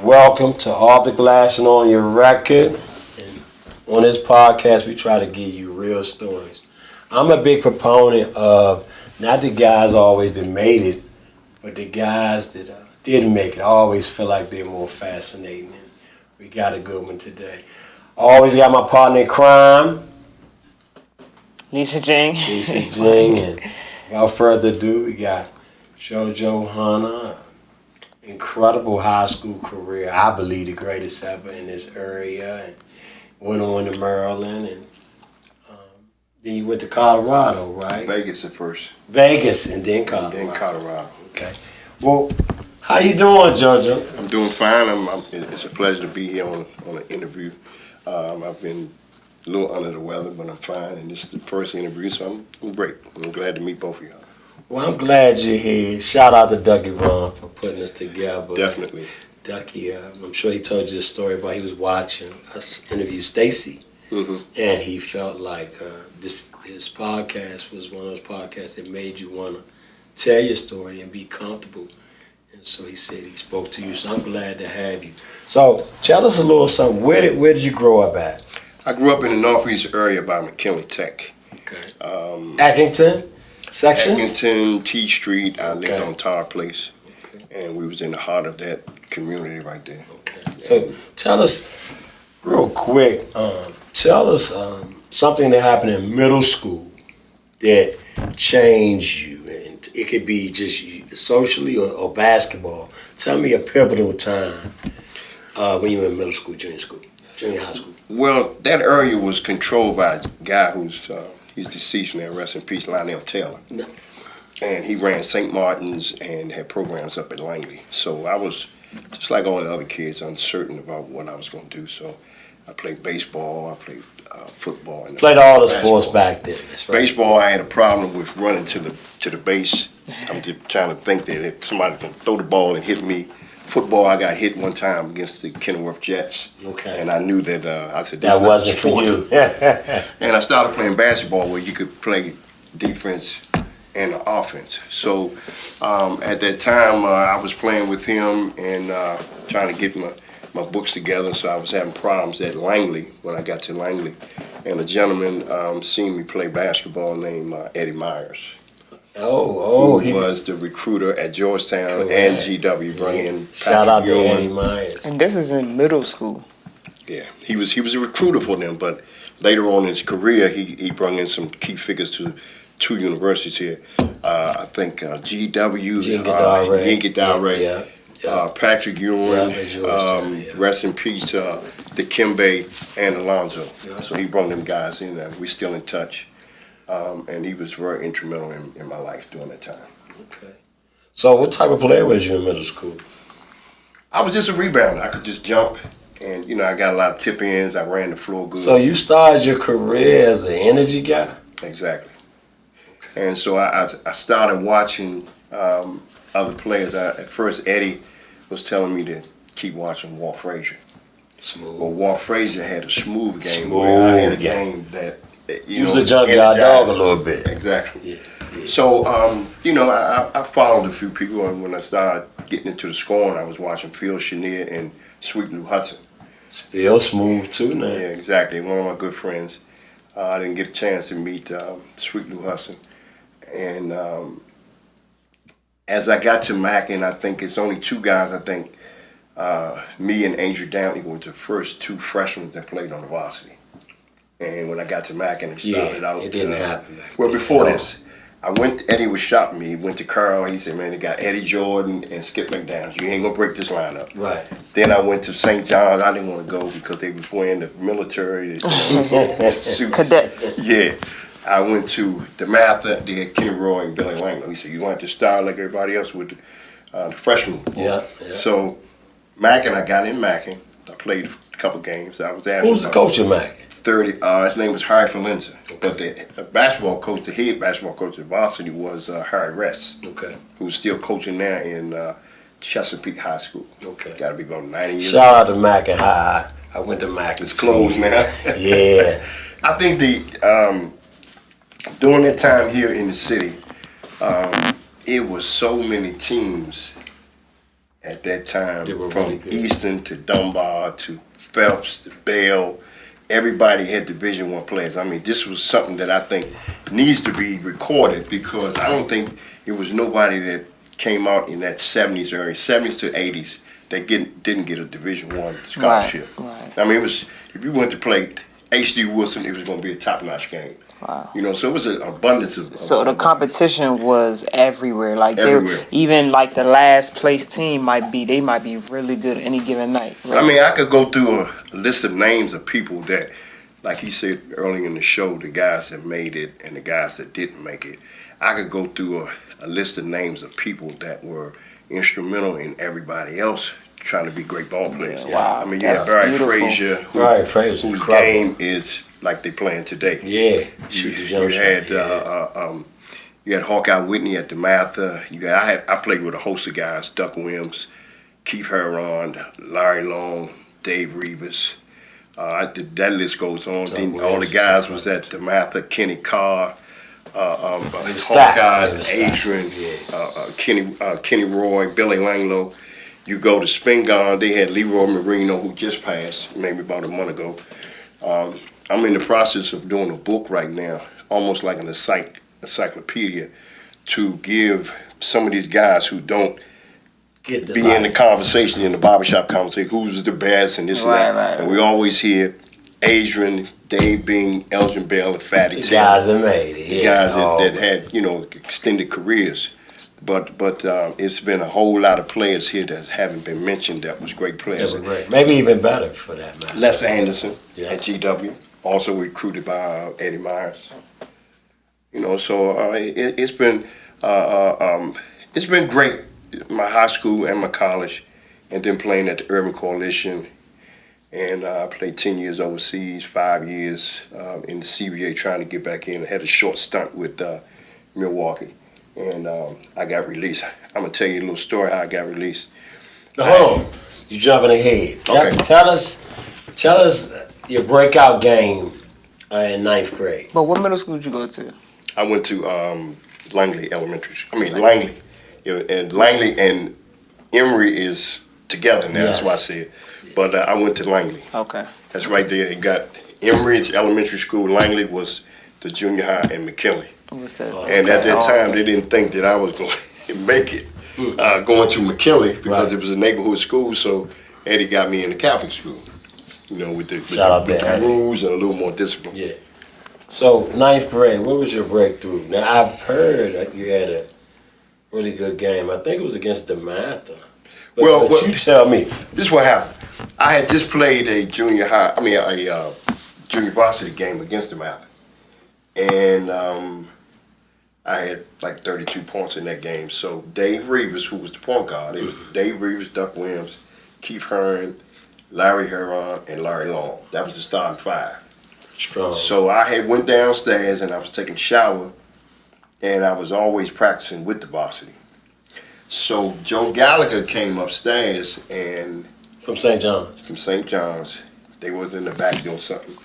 Welcome to Off the Glass and On Your Record. And on this podcast, we try to give you real stories. I'm a big proponent of not the guys always that made it, but the guys that didn't make it. I always feel like they're more fascinating. And we got a good one today. Always got my partner in crime, Lisa Jing. And without further ado, we got JoJo Hunter. Incredible high school career. I believe the greatest ever in this area. And went on to Maryland, and then you went to Colorado, right? Vegas at first. Vegas, and then Colorado. And then Colorado. Okay. Well, how you doing, JoJo? I'm doing fine. It's a pleasure to be here on an interview. I've been a little under the weather, but I'm fine. And this is the first interview, so I'm great. I'm glad to meet both of y'all. Well, I'm glad you're here. Shout out to Ducky Ron for putting us together. Definitely. Ducky, I'm sure he told you a story about he was watching us interview Stacy, and he felt like his podcast was one of those podcasts that made you want to tell your story and be comfortable. And so he said he spoke to you, so I'm glad to have you. So tell us a little something. Where did you grow up at? I grew up in the Northeast area by McKinley Tech. Okay. Actington section? Actington, T Street. I lived on Tar Place, and we was in the heart of that community right there. Okay. So tell us real quick, something that happened in middle school that changed you. And it could be just socially or basketball. Tell me a pivotal time when you were in middle school, junior high school. Well, that area was controlled by a guy who's he's deceased now, rest in peace, Lionel Taylor. No. And he ran St. Martin's and had programs up at Langley. So I was, just like all the other kids, uncertain about what I was going to do. So I played baseball, I played football. And played all the sports back then. That's right. Baseball, I had a problem with running to the base. I'm just trying to think that if somebody can throw the ball and hit me. Football, I got hit one time against the Kenilworth Jets. Okay. And I knew that, I said, that wasn't for you. And I started playing basketball where you could play defense and offense. So at that time, I was playing with him and trying to get my books together. So I was having problems at Langley when I got to Langley. And a gentleman seen me play basketball named Eddie Myers. He was the recruiter at Georgetown and GW, bringing in shout out to Eddie Myers. And this is in middle school. Yeah, he was a recruiter for them, but later on in his career, he brought in some key figures to two universities here. I think GW, Yinkadare, Patrick Ewing, rest in peace to Dikembe and Alonzo. Yeah. So he brought them guys in, and we're still in touch. And he was very instrumental in my life during that time. Okay. So what type of player was you in middle school? I was just a rebounder. I could just jump, and I got a lot of tip-ins. I ran the floor good. So you started your career as an energy guy? Exactly. Okay. And so I started watching other players. At first, Eddie was telling me to keep watching Walt Frazier. Smooth. Well, Walt Frazier had a smooth game. I had a game that... He was a junkyard dog a little bit. Exactly. Yeah. So, I followed a few people, and when I started getting into the scoring, I was watching Phil Chenier and Sweet Lou Hudson. Phil smooth too now. Yeah, exactly. One of my good friends. I didn't get a chance to meet Sweet Lou Hudson. And as I got to Mackin, I think it's only two guys, me and Andrew Downey were the first two freshmen that played on the varsity. And when I got to Mackin and started out, it didn't happen. Well, before this, Eddie was shopping me. He went to Carl. He said, "Man, they got Eddie Jordan and Skip McDowell. You ain't gonna break this lineup." Right. Then I went to St. John's. I didn't want to go because they was wearing the military suits. Cadets. Yeah. I went to the Mather. They had Kenny Roy and Billy Langland. He said, "You want to start like everybody else with the freshmen." Yeah. So Mackin, I got in Mackin. I played a couple games. I was Who's the coach of Mackin? His name was Harry Falenza. Okay. But the basketball coach, the head basketball coach at varsity was Harry Ress. Okay. Who's still coaching now in Chesapeake High School. Okay. Got to be about 90 years old. Shout out to Mackin High. I went to Mackin. It's closed now. Yeah. I think during that time here in the city, it was so many teams at that time, They were from really good. Easton to Dunbar to Phelps to Bell. Everybody had Division I players. I mean, this was something that I think needs to be recorded, because I don't think it was nobody that came out in that 70s, early 70s to 80s that didn't get a Division I scholarship. Right. I mean, it was, if you went to play H.D. Wilson, it was going to be a top-notch game. Wow. You know, so it was an abundance of. So the competition was everywhere. Like Everywhere. even like the last place team might be really good any given night. Right? I mean, I could go through a list of names of people that, like he said earlier in the show, the guys that made it and the guys that didn't make it. I could go through a list of names of people that were instrumental in everybody else trying to be great ball players. Yeah, wow, I mean, you had that's Barry beautiful. Frazier, Frazier, whose incredible. game is like they playing today. Yeah, You had Hawkeye Whitney at the Mather. I played with a host of guys: Duck Williams, Keith Heron, Larry Long, Dave Reeves. That list goes on. Then all the Williams, guys was at the Mather: Kenny Carr, Hawkeye, Adrian, Kenny Roy, Billy Langlow. You go to Spingarn, they had Leroy Marino, who just passed maybe about a month ago. I'm in the process of doing a book right now, almost like an encyclopedia, to give some of these guys who don't be in the conversation, in the barbershop conversation, who's the best and this and that. Right. And we always hear Adrian, Dave Bing, Elgin Bell, and Fatty The Taylor. guys that made it. The guys that had, extended careers. But it's been a whole lot of players here that haven't been mentioned that was great players. They were great. Maybe even better for that matter. Les Anderson Yeah. at GW, also recruited by Eddie Myers. So it's been great. My high school and my college, and then playing at the Urban Coalition, and I played 10 years overseas, 5 years in the CBA, trying to get back in. I had a short stunt with Milwaukee, and I got released. I'm gonna tell you a little story how I got released. Now, hold on, you jumping ahead. Okay. Tell us your breakout game in 9th grade. But what middle school did you go to? I went to Langley Elementary. Langley. And Langley and Emory is together now. Yes. That's why I said. But I went to Langley. Okay. That's right there. You got Emory's elementary school. Langley was the junior high in McKinley. What's that? And at that time, they didn't think that I was going to make it going to McKinley, because it was a neighborhood school. So Eddie got me in the Catholic school. With the rules and a little more discipline. Yeah. So 9th grade, what was your breakthrough? Now I've heard that you had a really good game. I think it was against the Mather. But you tell me. This is what happened. I had just played a junior varsity game against the Mather, and I had like 32 points in that game. So Dave Reeves, who was the point guard, it was Dave Reeves, Duck Williams, Keith Hearn, Larry Heron, and Larry Long. That was the starting five. Strong. So I had went downstairs and I was taking a shower, and I was always practicing with the varsity. So Joe Gallagher came upstairs and From St. John's. from St. John's, they was in the back doing something,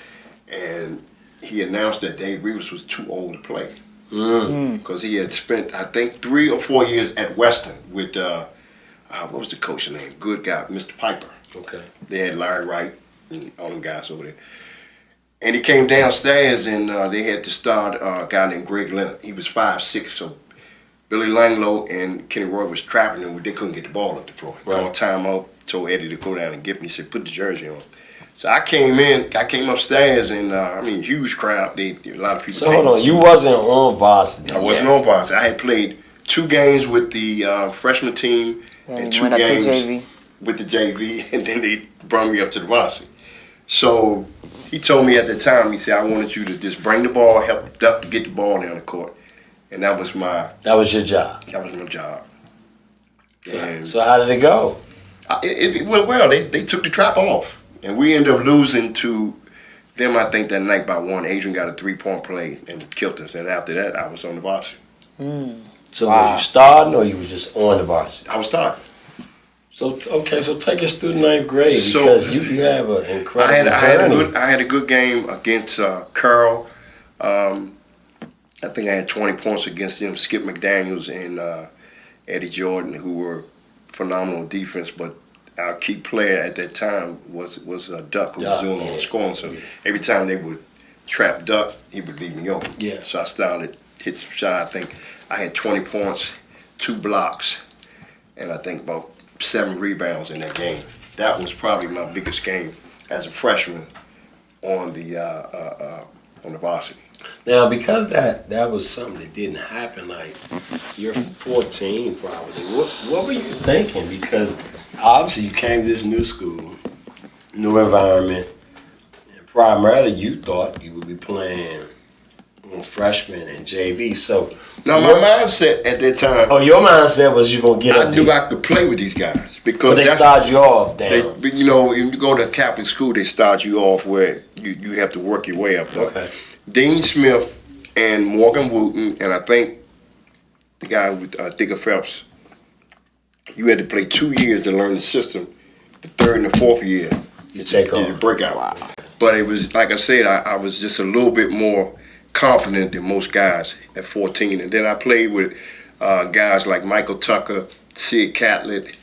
and he announced that Dave Reeves was too old to play because he had spent, I think, 3 or 4 years at Western with what was the coach's name? Good guy, Mr. Piper. Okay. They had Larry Wright and all them guys over there. And he came downstairs, and they had to start a guy named Greg Leonard. He was 5'6", so Billy Langlow and Kenny Roy was trapping him. They couldn't get the ball up the floor. Called timeout, told Eddie to go down and get me. He said, put the jersey on. So I came upstairs, and huge crowd. A lot of people. So hold on, you wasn't on varsity. I wasn't on varsity. I had played 2 games with the freshman team and 2 games with the JV, and then they brought me up to the varsity. So he told me at the time, he said, I wanted you to just bring the ball, help Duck to get the ball down the court. And that was your job. That was my job. And so how did it go? It went well. They took the trap off. And we ended up losing to them, I think, that night by 1. Adrian got a 3-point play and killed us. And after that, I was on the varsity. So was you starting or you was just on the varsity? I was starting. So take us through 9th grade, because you have an incredible journey. I had a good game against Carl. I think I had 20 points against him. Skip McDaniels and Eddie Jordan, who were phenomenal defense, but our key player at that time was Duck, who was doing all the scoring. So every time they would trap Duck, he would leave me open. Yeah. So I started hit some shot. I think I had 20 points, 2 blocks, and I think about 7 rebounds in that game. That was probably my biggest game as a freshman on the varsity. Now, because that was something that didn't happen, like you're 14 probably. What were you thinking? Because obviously you came to this new school, new environment, and primarily you thought you would be playing on freshman and JV. So now my mindset at that time. Oh, your mindset was you gonna get up. I knew I could play with these guys because they start you off down. You know, when you go to Catholic school, they start you off where you have to work your way up. Okay. Dean Smith and Morgan Wooten, and I think the guy with Digger Phelps, you had to play 2 years to learn the system. The third and the fourth year, you take off. You break out. Wow. But it was, like I said, I was just a little bit more confident than most guys at 14. And then I played with guys like Michael Tucker, Sid Catlett.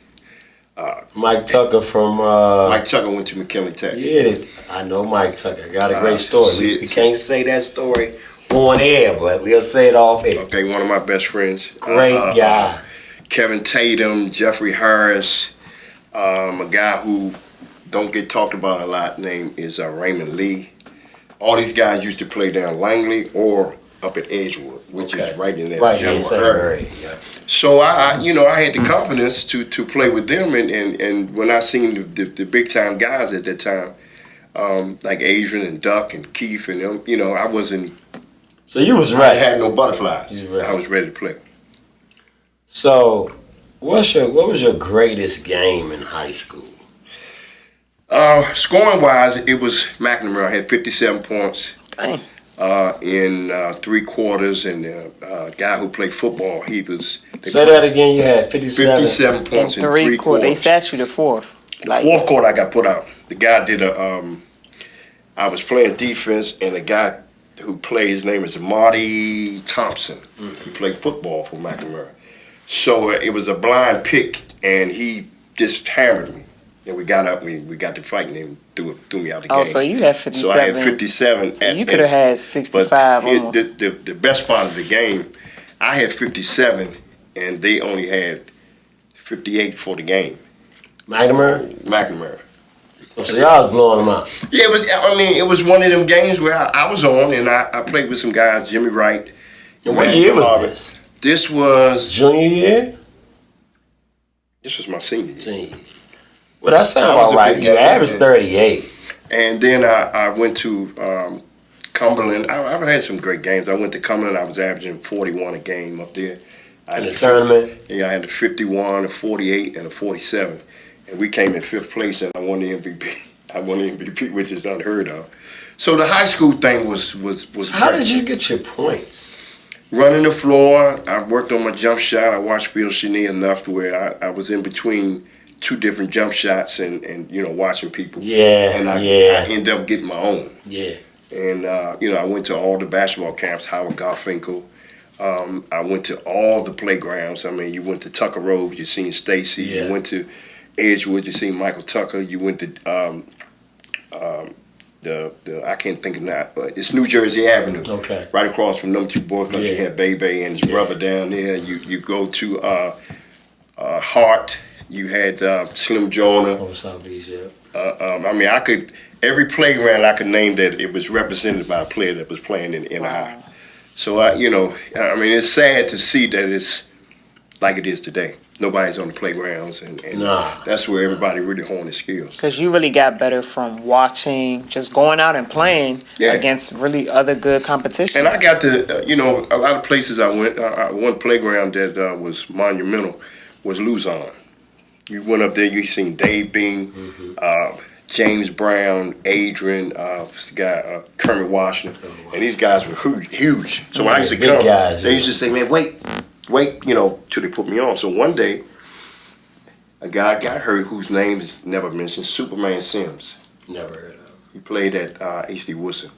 Mike Tucker from... Mike Tucker went to McKinley Tech. Yeah, I know Mike Tucker. Got a great story. We can't say that story on air, but we'll say it off air. Okay, one of my best friends. Great guy. Kevin Tatum, Jeffrey Harris, a guy who don't get talked about a lot, name is Raymond Lee. All these guys used to play down Langley or up at Edgewood, which is right in that general area. Yeah. So I had the confidence to play with them, and when I seen the big time guys at that time, like Adrian and Duck and Keith and them, I wasn't. So you was I ready. had no butterflies. Right. I was ready to play. So, what was your greatest game in high school? Scoring wise, it was McNamara. I had 57 points. Dang. In 3 quarters, and the guy who played football, he was. Say that again. You had 57. 57 points in 3 quarters. They sat you the fourth. The fourth quarter, I got put out. The guy did I was playing defense, and the guy who played, his name is Marty Thompson. He played football for McNamara. So it was a blind pick, and he just hammered me. And we got up, we got to fighting, and threw me out of the game. Oh, so you had 57. So I had 57. So you could have had 65 almost. The best part of the game, I had 57, and they only had 58 for the game. McNamara. Oh, so y'all was blowing them out. Yeah, it was one of them games where I was on, and I played with some guys, Jimmy Wright. And what year was this? This was junior year? This was my senior year. Well, that sounds about right. You averaged 38. And then I went to Cumberland. I've had some great games. I went to Cumberland. I was averaging 41 a game up there. In the tournament? Yeah, I had a 51, a 48, and a 47. And we came in 5th place, and I won the MVP. I won the MVP, which is unheard of. So the high school thing was How great. did you get your points? Running the floor. I worked on my jump shot. I watched Phil Cheney enough to where I was in between 2 different jump shots and watching people. Yeah, and I ended up getting my own. Yeah. And I went to all the basketball camps, Howard Garfinkel. I went to all the playgrounds. I mean, you went to Tucker Road, you seen Stacy. Yeah. You went to Edgewood, you seen Michael Tucker. You went to I can't think of that, but it's New Jersey Avenue. Okay. Right across from them 2 boys clubs. Yeah. You had Bebe and his brother down there. You go to Hart. You had Slim Jonah. Over South Beach, yeah. I mean, every playground I could name that it was represented by a player that was playing in the high. So, I mean, it's sad to see that it's like it is today. Nobody's on the playgrounds, and that's where everybody really honed their skills. Because you really got better from watching, just going out and playing against really other good competition. And I got to, a lot of places I went. One playground that was monumental was Luzon. You went up there, you seen Dave Bean, James Brown, Adrian, this guy, Kermit Washington, and these guys were huge. So when I used to come, they used to say, man, wait, till they put me on. So one day, a guy got hurt whose name is never mentioned, Superman Sims. Never heard of him. He played at H.D. Woodson.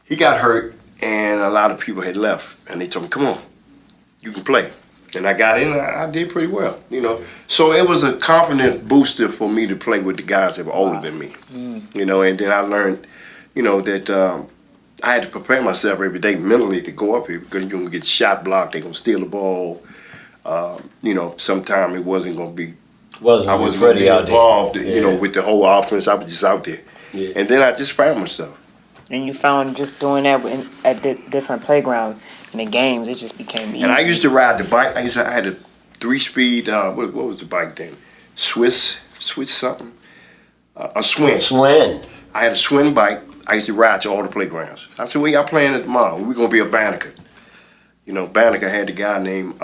He got hurt, and a lot of people had left, and they told him, come on, you can play. And I got in, I did pretty well, you know. So it was a confidence booster for me to play with the guys that were older than me, you know. And then I learned, you know, that I had to prepare myself every day mentally to go up here because you're going to get shot blocked, they're going to steal the ball. You know, sometime it wasn't going to be, I wasn't going to be involved, you know, with the whole offense. I was just out there. Yeah. And then I just found myself. And you found just doing that at different playgrounds in the games, it just became easy. And I used to ride the bike. I had a 3-speed, what was the bike then? Swiss something? A Swin. Swin. I had a Swin bike. I used to ride to all the playgrounds. I said, "Where y'all playing at tomorrow? We're going to be at Banneker." You know, Banneker had the guy named,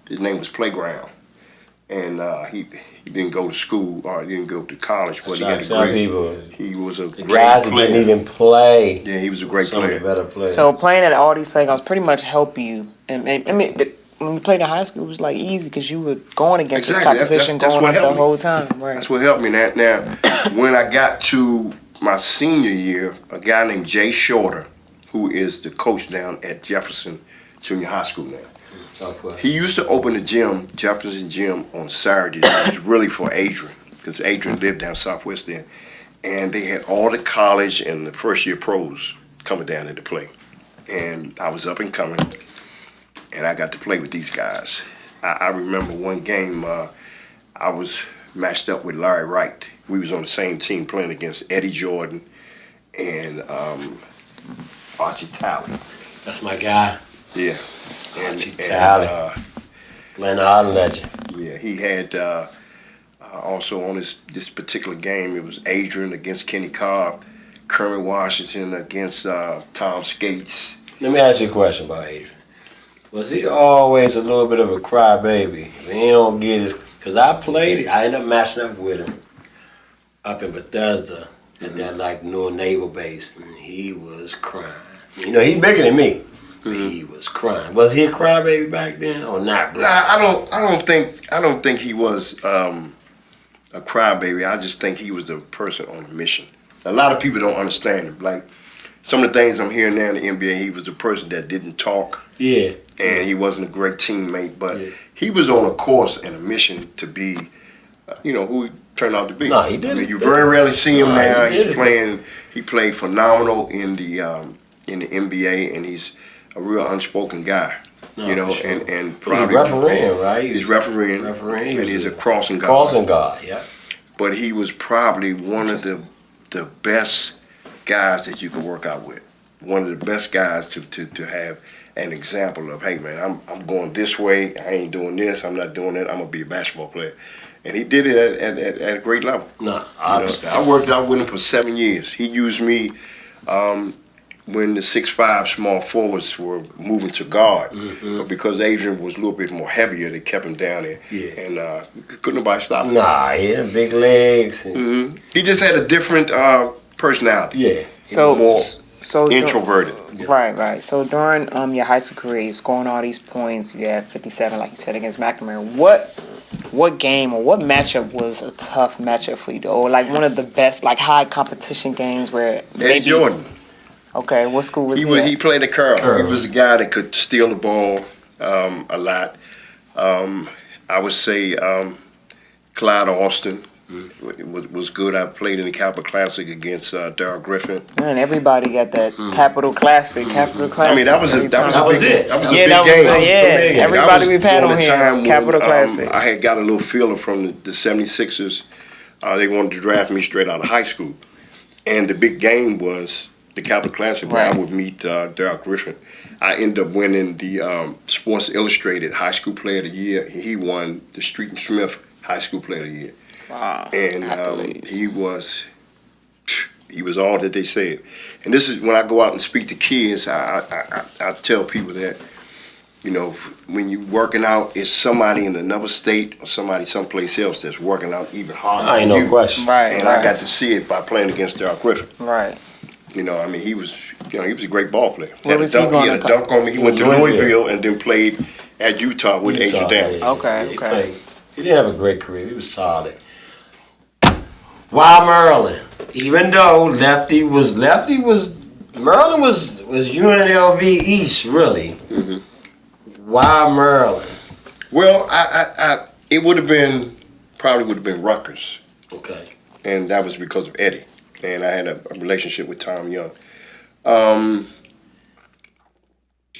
his name was Playground. And he didn't go to school or he didn't go to college, but he had a great. He was a great guys player. That didn't even play. Yeah, he was a great Some player. of the better players. So playing at all these playgrounds pretty much help you. And I mean, when you played in high school, it was like easy because you were going against this competition that's going what up the helped me. whole time. Right. That's what helped me. Now, when I got to my senior year, a guy named Jay Shorter, who is the coach down at Jefferson Junior High School now. He used to open the gym, Jefferson Gym, on Saturdays. It was really for Adrian, because Adrian lived down Southwest then. And they had all the college and the first-year pros coming down there to play. And I was up and coming, and I got to play with these guys. I remember one game, I was matched up with Larry Wright. We was on the same team playing against Eddie Jordan and Archie Talley. That's my guy. Yeah. Archie Talley. Glen Allen legend. Yeah, he had also on this particular game, it was Adrian against Kenny Cobb, Kermit Washington against Tom Skates. Let me ask you a question about Adrian. Was he always a little bit of a crybaby? He don't get his... Because I played it. I ended up matching up with him up in Bethesda at that like new naval base. And he was crying. You know, he's bigger than me. He was crying. Was he a crybaby back then or not? Nah, I don't think he was a crybaby. I just think he was a person on a mission. A lot of people don't understand him. Like some of the things I'm hearing now in the NBA, he was a person that didn't talk. Yeah. And he wasn't a great teammate, but he was on a course and a mission to be, you know, who he turned out to be. No, he did. I mean, you very rarely see him now. He's playing. He played phenomenal in the NBA, and he's a real unspoken guy. You know, sure. and probably he's refereeing, right? He's refereeing, and he's a crossing guard. Crossing guard, yeah. But he was probably one of the best guys that you could work out with. One of the best guys to have an example of, hey man, I'm going this way. I ain't doing this. I'm not doing that. I'm gonna be a basketball player, and he did it at a great level. No, I worked out with him for 7 years. He used me when the 6'5" small forwards were moving to guard, but because Adrian was a little bit more heavier, they kept him down there. Yeah, and couldn't nobody stop him. Nah, he had big legs. He just had a different personality. Yeah, so introverted. Right. So during your high school career, you're scoring all these points. You had 57, like you said, against McNamara. What game or what matchup was a tough matchup for you, or like one of the best, like high competition games where Eddie Jordan. Okay, what school was he? He played at Curl. He was a guy that could steal the ball a lot. I would say Clyde Austin was good. I played in the Capital Classic against Darryl Griffin. Man, everybody got that Capital Classic. I mean, that was a big game. Everybody we've had on here, Capital Classic. I had got a little feeler from the 76ers. They wanted to draft me straight out of high school. And the big game was the Capital Classic where I would meet Darryl Griffin. I ended up winning the Sports Illustrated High School Player of the Year. He won the Street and Smith High School Player of the Year. Wow. And he was all that they said. And this is when I go out and speak to kids, I tell people that, you know, when you're working out, it's somebody in another state or somebody someplace else that's working out even harder. I ain't no question. Right. And I got to see it by playing against Darryl Griffin. Right. You know, I mean, he was a great ball player. He had a dunk on me. He went to Louisville and then played at Utah with Adrian Danley. Okay. He didn't have a great career. He was solid. Why Maryland? Even though Maryland was UNLV East, really. Why Maryland? Well, it would have been Rutgers, Okay. and that was because of Eddie, and I had a relationship with Tom Young.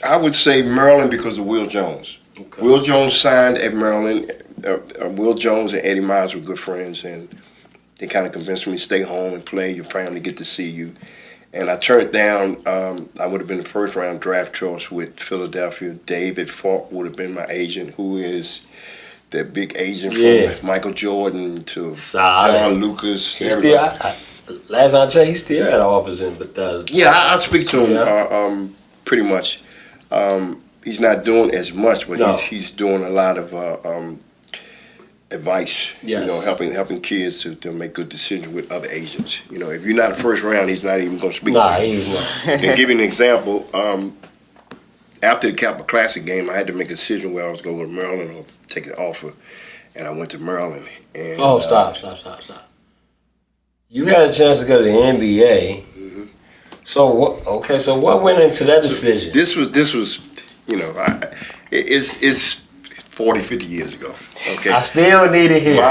I would say Maryland because of Will Jones. Okay. Will Jones signed at Maryland. Will Jones and Eddie Miles were good friends, and they kind of convinced me to stay home and play. Your family get to see you. And I turned down, I would have been the first round draft choice with Philadelphia. David Falk would have been my agent, who is that big agent from Michael Jordan to John Lucas. He still, last I checked, he still had an office in Bethesda. Yeah, I speak to him pretty much. He's not doing as much, but he's doing a lot of advice, helping kids to make good decisions with other agents. If you're not a first round, he's not even going to speak to you. He's not. To give you an example, after the Capital Classic game, I had to make a decision whether I was going to go to Maryland or take an offer, and I went to Maryland. And, stop. You had a chance to go to the NBA. Mm-hmm. So what went into that decision? This was, it's 40, 50 years ago. Okay. I still need to hear.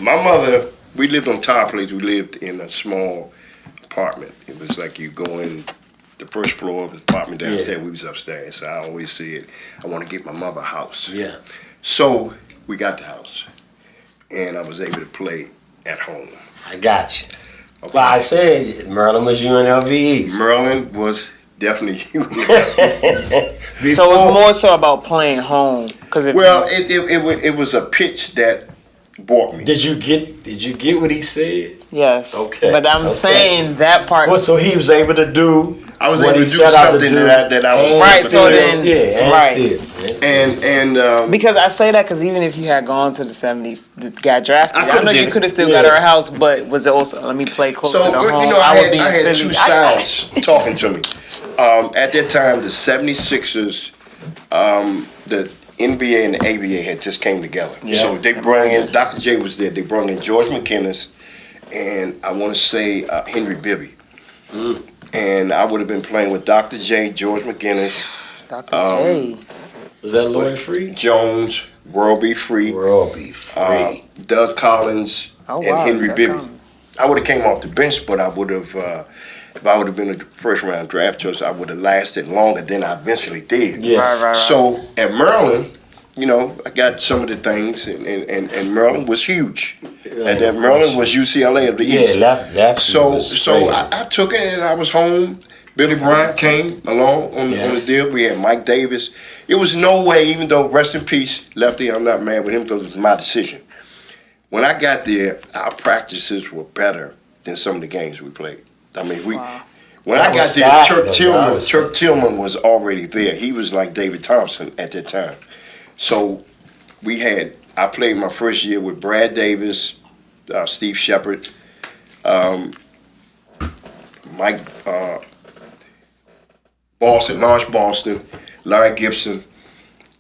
My mother, we lived on Tower Place. We lived in a small apartment. It was like you go in the first floor of the apartment downstairs. We was upstairs. So I always said, I want to get my mother a house. Yeah. So we got the house, and I was able to play at home. I got you. Okay. Well, I said Maryland was UNLV East. Maryland was definitely UNLV East. So it was more so about playing home, it was a pitch that bought me. Did you get what he said? Yes. Okay. But I'm saying that part. Well, so he was able to do. I was able to do something that I was right. So then, and because I say that because even if you had gone to the 70s, got drafted, I know you could have still got her a house, but was it also let me play closer to home? I had two sides talking to me. At that time, the 76ers, the NBA and the ABA had just came together. Yeah. So they brought in, Dr. J was there, they brought in George McInnes, and I want to say Henry Bibby. And I would have been playing with Dr. J, George McInnes. Dr. J. Was that Lloyd Free? Jones, World Be Free. Doug Collins, and Henry Bibby. I would have came off the bench, but I would have, if I would have been a first round draft choice, I would have lasted longer than I eventually did. Yeah. Right. So at Maryland, I got some of the things, and Maryland was huge. And that Maryland was UCLA of the East. Yeah, so I took it, and I was home. Billy Bryant came along on the deal. We had Mike Davis. It was no way, even though, rest in peace, Lefty, I'm not mad with him because it was my decision. When I got there, our practices were better than some of the games we played. I mean, when I got there, Chuck Tillman was already there. He was like David Thompson at that time. So I played my first year with Brad Davis, Steve Shepard, Mike Lawrence Boston, Larry Gibson,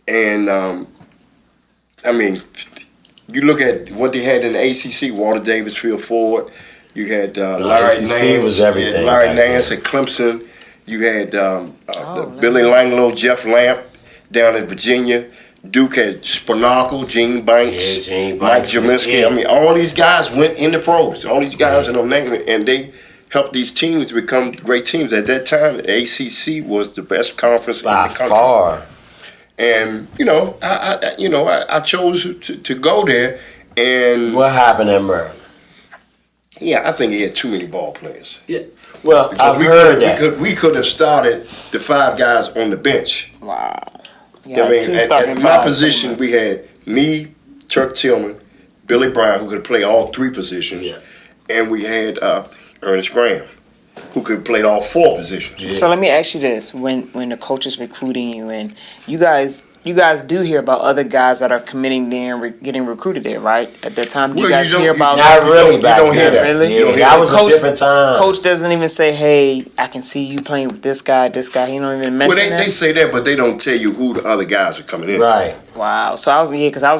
and you look at what they had in the ACC, Walter Davis, Phil Ford. You had Larry Nance, Larry Nance at Clemson. You had Billy Langlow, Jeff Lamp down in Virginia. Duke had Spanarkel, Gene Banks, Mike Jaminski. Yeah. I mean, all these guys went in the pros. All these guys in them names, and they helped these teams become great teams. At that time, the ACC was the best conference in the country. Far. And I chose to go there. And what happened at Maryland? Yeah, I think he had too many ball players. Yeah. Well, I've heard that. We could have started the 5 guys on the bench. Wow. Yeah, at my position, we had me, Turk Tillman, Billy Brown, who could play all 3 positions, and we had Ernest Graham, who could play all 4 positions. Yeah. So let me ask you this: when the coach is recruiting you, and you guys do hear about other guys that are committing there and getting recruited there, right? At that time, you guys hear about not really. You don't hear that. Really? You don't hear that was a different time. Coach doesn't even say, "Hey, I can see you playing with this guy." He don't even mention that. Well, they say that, but they don't tell you who the other guys are coming in. Right. Wow. So I was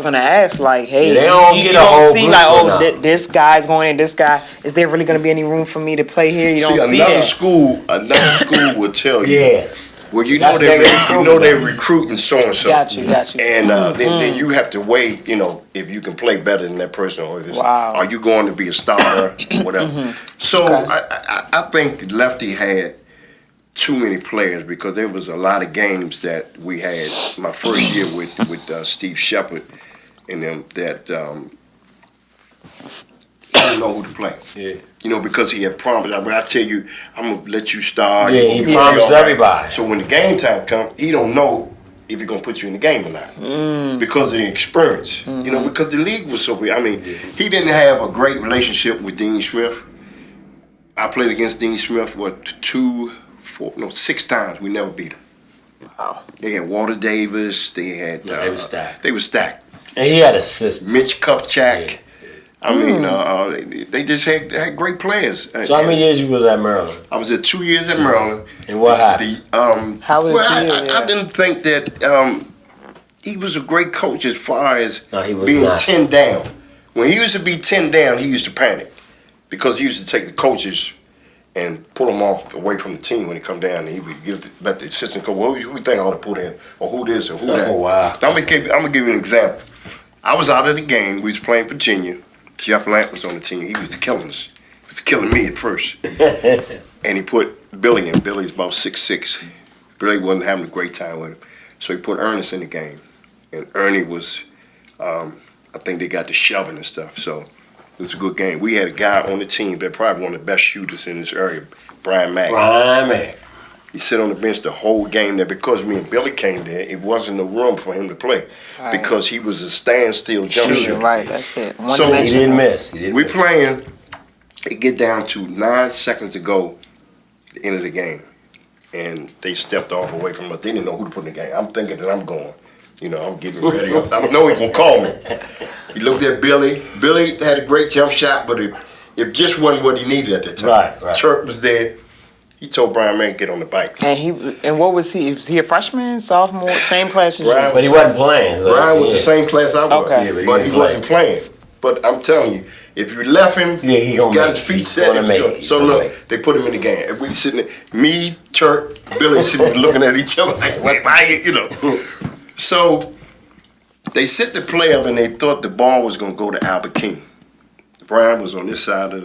gonna ask, like, hey, they don't you don't see like, this guy's going in, this guy. Is there really gonna be any room for me to play here? You don't see another school will tell you. Yeah. Well, That's they're recruiting so and so. Got you. And then you have to weigh, if you can play better than that person, or if are you going to be a starter, or whatever. So I think Lefty had too many players because there was a lot of games that we had my first year with Steve Shepard and them that he didn't know who to play. Yeah. Because he had promised. I tell you, I'm gonna let you start. Yeah, he promised everybody. So when the game time comes, he don't know if he's gonna put you in the game or not because of the experience. Because the league was so big. I mean, he didn't have a great relationship with Dean Smith. I played against Dean Smith 6 times. We never beat him. Wow. They had Walter Davis. They had. They were stacked. They were stacked. And he had a system. Mitch Kupchak. Yeah. I mean, they just had great players. So how many years you was at Maryland? I was at 2 years at Maryland. And what happened? How was it 2 years? I didn't think that he was a great coach as far as being not. 10 down. When he used to be 10 down, he used to panic because he used to take the coaches and pull them off away from the team when he come down. And he would let the assistant coach, well, who you think I ought to put in, or who this, or who that. Oh, wow. I'm gonna give you an example. I was out of the game. We was playing Virginia. Jeff Lamp was on the team. He was killing us. He was killing me at first. And he put Billy in. Billy's about 6'6". Billy wasn't having a great time with him. So he put Ernest in the game. And Ernie was, I think they got the shoving and stuff. So it was a good game. We had a guy on the team that probably one of the best shooters in this area, Brian Mack. He sat on the bench the whole game there because me and Billy came there. It wasn't a room for him to play because he was a standstill jump shooter. Right, that's it. So he didn't miss. We playing. It get down to 9 seconds to go at the end of the game, and they stepped off away from us. They didn't know who to put in the game. I'm thinking that I'm going. I'm getting ready. I know he's gonna call me. He looked at Billy. Billy had a great jump shot, but it just wasn't what he needed at the time. Right. Turk was there. He told Brian May to get on the bike. And what was he? Was he a freshman, sophomore, same class as you? But he wasn't playing. So Brian was the same class I was. Okay. But he wasn't playing. But I'm telling you, if you left him, he got his feet set. So look, they put him in the game. And we sitting there, me, Turk, Billy sitting there looking at each other like, why, So they set the play up and they thought the ball was going to go to Albert King. Brian was on this side of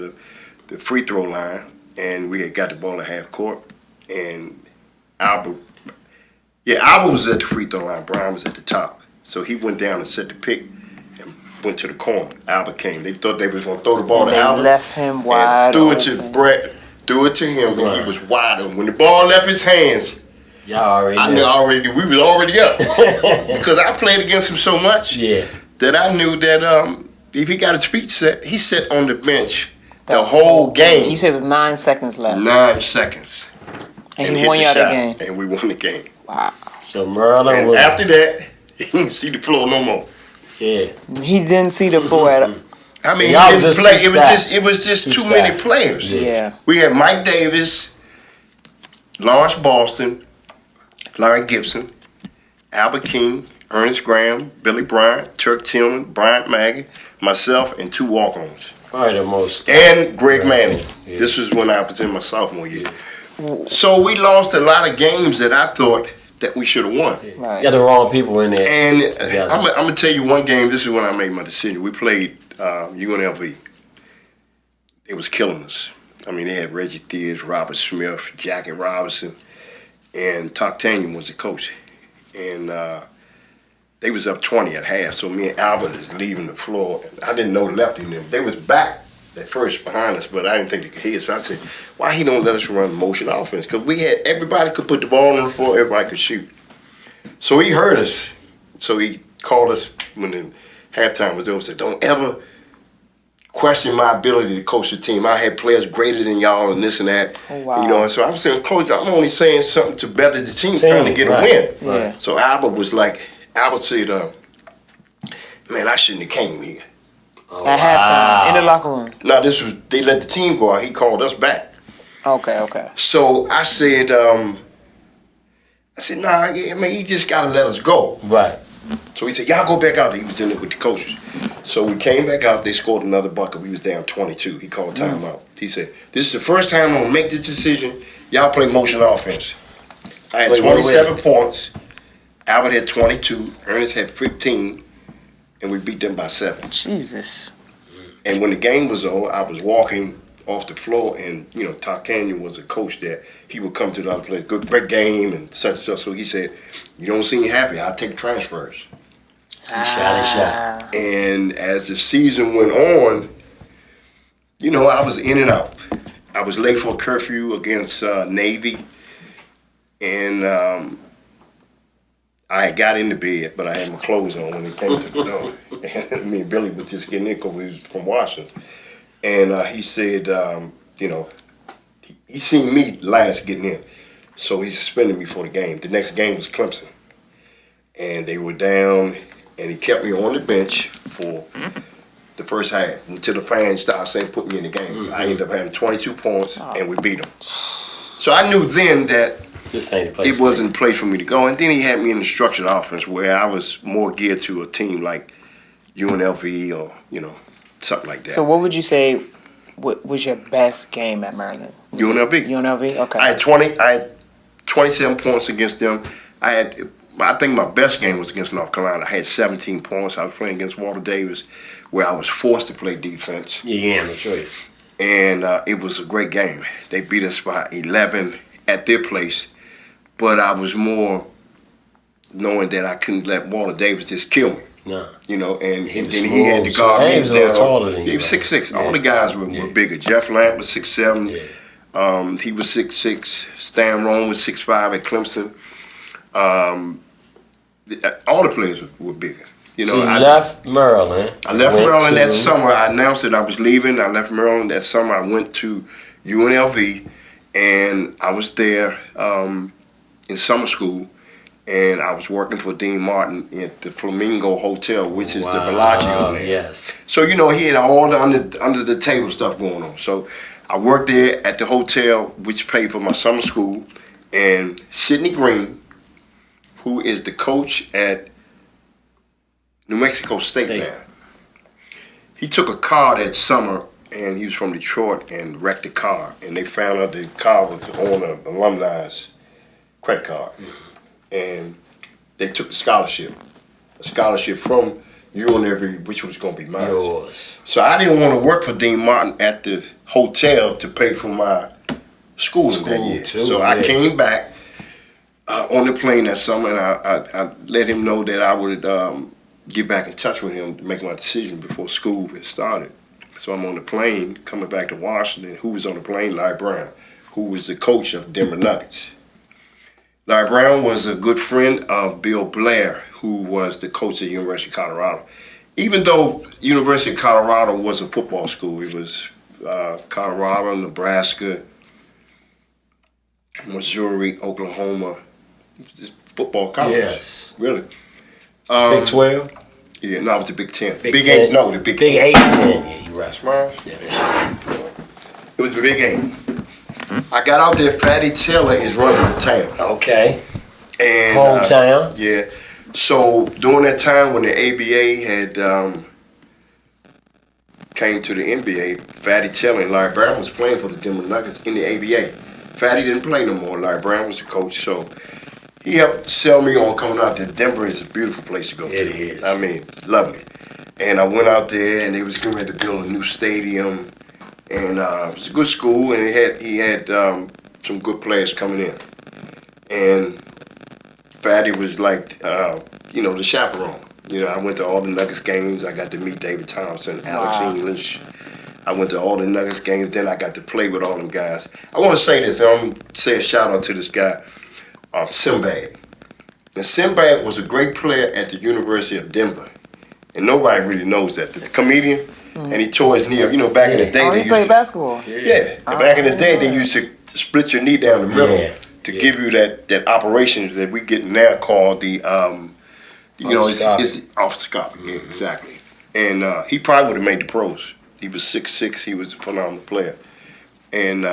the free throw line. And we had got the ball at half court, and Albert was at the free throw line. Brian was at the top. So he went down and set the pick and went to the corner. Albert came. They thought they was going to throw the ball to Albert. They left him wide threw it to Brett, threw it to him, and he was wide open. When the ball left his hands, we was already up. Because I played against him so much that I knew that if he got his feet set, he sat on the bench the whole game. You said it was 9 seconds left. 9 seconds. And he won y'all the game. And we won the game. Wow. So Maryland and after that, he didn't see the floor no more. Yeah. He didn't see the floor at all. I mean, he didn't play. It was just too many players. Yeah. We had Mike Davis, Lawrence Boston, Larry Gibson, Albert King, Ernest Graham, Billy Bryant, Turk Tillman, Bryant Maggie, myself, and 2 walk-ons. Probably the most. And Greg Manning. Yeah. This was when I was in my sophomore year. So we lost a lot of games that I thought that we should have won. Right. You got the wrong people in there. And I'm going to tell you one game. This is when I made my decision. We played UNLV. It was killing us. I mean, they had Reggie Theers, Robert Smith, Jackie Robinson, and Toctanian was the coach. And they was up 20 at half, so me and Albert is leaving the floor. I didn't know Lefty and them. They was back at first behind us, but I didn't think they could hit. So I said, why he don't let us run motion offense? Because everybody could put the ball on the floor, everybody could shoot. So he heard us. So he called us when the halftime was over and said, don't ever question my ability to coach the team. I had players greater than y'all and this and that. Oh, wow. And so I was saying, Coach, I'm only saying something to better the team, trying to get a win. Yeah. So Albert said, man, I shouldn't have came here. At halftime, in the locker room. No, they let the team go out. He called us back. Okay. So I said, nah, he just got to let us go. Right. So he said, y'all go back out there. He was in there with the coaches. So we came back out. They scored another bucket. We was down 22. He called timeout. He said, this is the first time I'm going to make this decision. Y'all play motion offense. I had 27 points. Albert had 22. Ernest had 15. And we beat them by 7. Jesus. And when the game was over, I was walking off the floor, and Todd Canyon was a coach there. He would come to the other place, good great game and such and such. So he said, "You don't seem happy. I'll take transfers." He shot a shot. And as the season went on, I was in and out. I was late for a curfew against Navy, and I got into bed, but I had my clothes on when it came to the door. And me and Billy was just getting in because we was from Washington. And he said, he seen me last getting in. So he suspended me for the game. The next game was Clemson. And they were down, and he kept me on the bench for the first half until the fans started saying, put me in the game. Mm-hmm. I ended up having 22 points, and we beat them. So I knew then that it wasn't a place for me to go. And then he had me in the structured offense where I was more geared to a team like UNLV or, something like that. So what would you say was your best game at Maryland? UNLV. UNLV, okay. I had 27 points against them. I think my best game was against North Carolina. I had 17 points. I was playing against Walter Davis, where I was forced to play defense. Yeah, no choice. And it was a great game. They beat us by 11 at their place, but I was more knowing that I couldn't let Walter Davis just kill me. No. And then he had to guard me. He was a little taller than you. He was 6'6". Yeah. All the guys were bigger. Jeff Lamp was 6'7". Yeah. He was 6'6". Stan Rome was 6'5" at Clemson. All the players were bigger. So you left Maryland. I left Maryland that summer. I announced that I was leaving. I left Maryland that summer. I went to UNLV, and I was there in summer school, and I was working for Dean Martin at the Flamingo Hotel, which is the Bellagio there. Yes. So, he had all the under the table stuff going on. So I worked there at the hotel, which paid for my summer school, and Sidney Green, who is the coach at New Mexico State now. He took a car that summer, and he was from Detroit, and wrecked the car. And they found out the car was on an alumni's credit card. And they took a scholarship from UNLV, which was going to be mine. Yours. So I didn't want to work for Dean Martin at the hotel to pay for my schooling that year. So I came back on the plane that summer, and I let him know that I would get back in touch with him to make my decision before school had started. So I'm on the plane coming back to Washington. Who was on the plane? Larry Brown, who was the coach of Denver Nuggets. Larry Brown was a good friend of Bill Blair, who was the coach at University of Colorado. Even though University of Colorado was a football school, it was Colorado, Nebraska, Missouri, Oklahoma. Just football college. Yes. Really. Big 12? Yeah, no, it was the Big 10. Big 10? No, the Big 8. Yeah, you're right. It was the Big 8. I got out there, Fatty Taylor is running the town. Okay. And hometown? Yeah. So during that time when the ABA had came to the NBA, Fatty Taylor and Larry Brown was playing for the Denver Nuggets in the ABA. Fatty didn't play no more. Larry Brown was the coach, so he helped sell me on coming out there. Denver is a beautiful place to go to. It is. I mean, lovely. And I went out there, and they was getting ready to build a new stadium. And it was a good school, and he had some good players coming in. And Fatty was like, the chaperone. I went to all the Nuggets games. I got to meet David Thompson, Alex English. I went to all the Nuggets games. Then I got to play with all them guys. I want to say this. I'm going to say a shout out to this guy, Sinbad. And Sinbad was a great player at the University of Denver. And nobody really knows that. The comedian, and he tore his knee up. Back in the day. He played basketball. Yeah. Back in the day, they used to split your knee down the middle to give you that operation that we get now called the, it's the arthroscopic. Yeah, exactly. And he probably would have made the pros. He was 6'6". He was a phenomenal player. And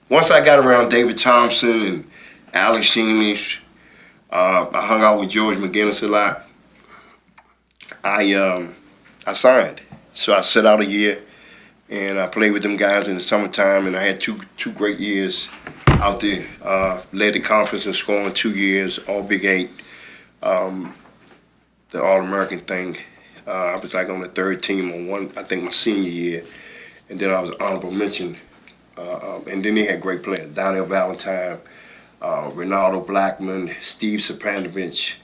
once I got around David Thompson and Alex English, I hung out with George McGinnis a lot. I signed. So I set out a year, and I played with them guys in the summertime, and I had two great years out there. Led the conference in scoring 2 years, all Big 8. The All-American thing. I was like on the third team on one, I think my senior year. And then I was honorable mention. And then they had great players. Donnell Valentine, Ronaldo Blackman, Steve Sapanovich,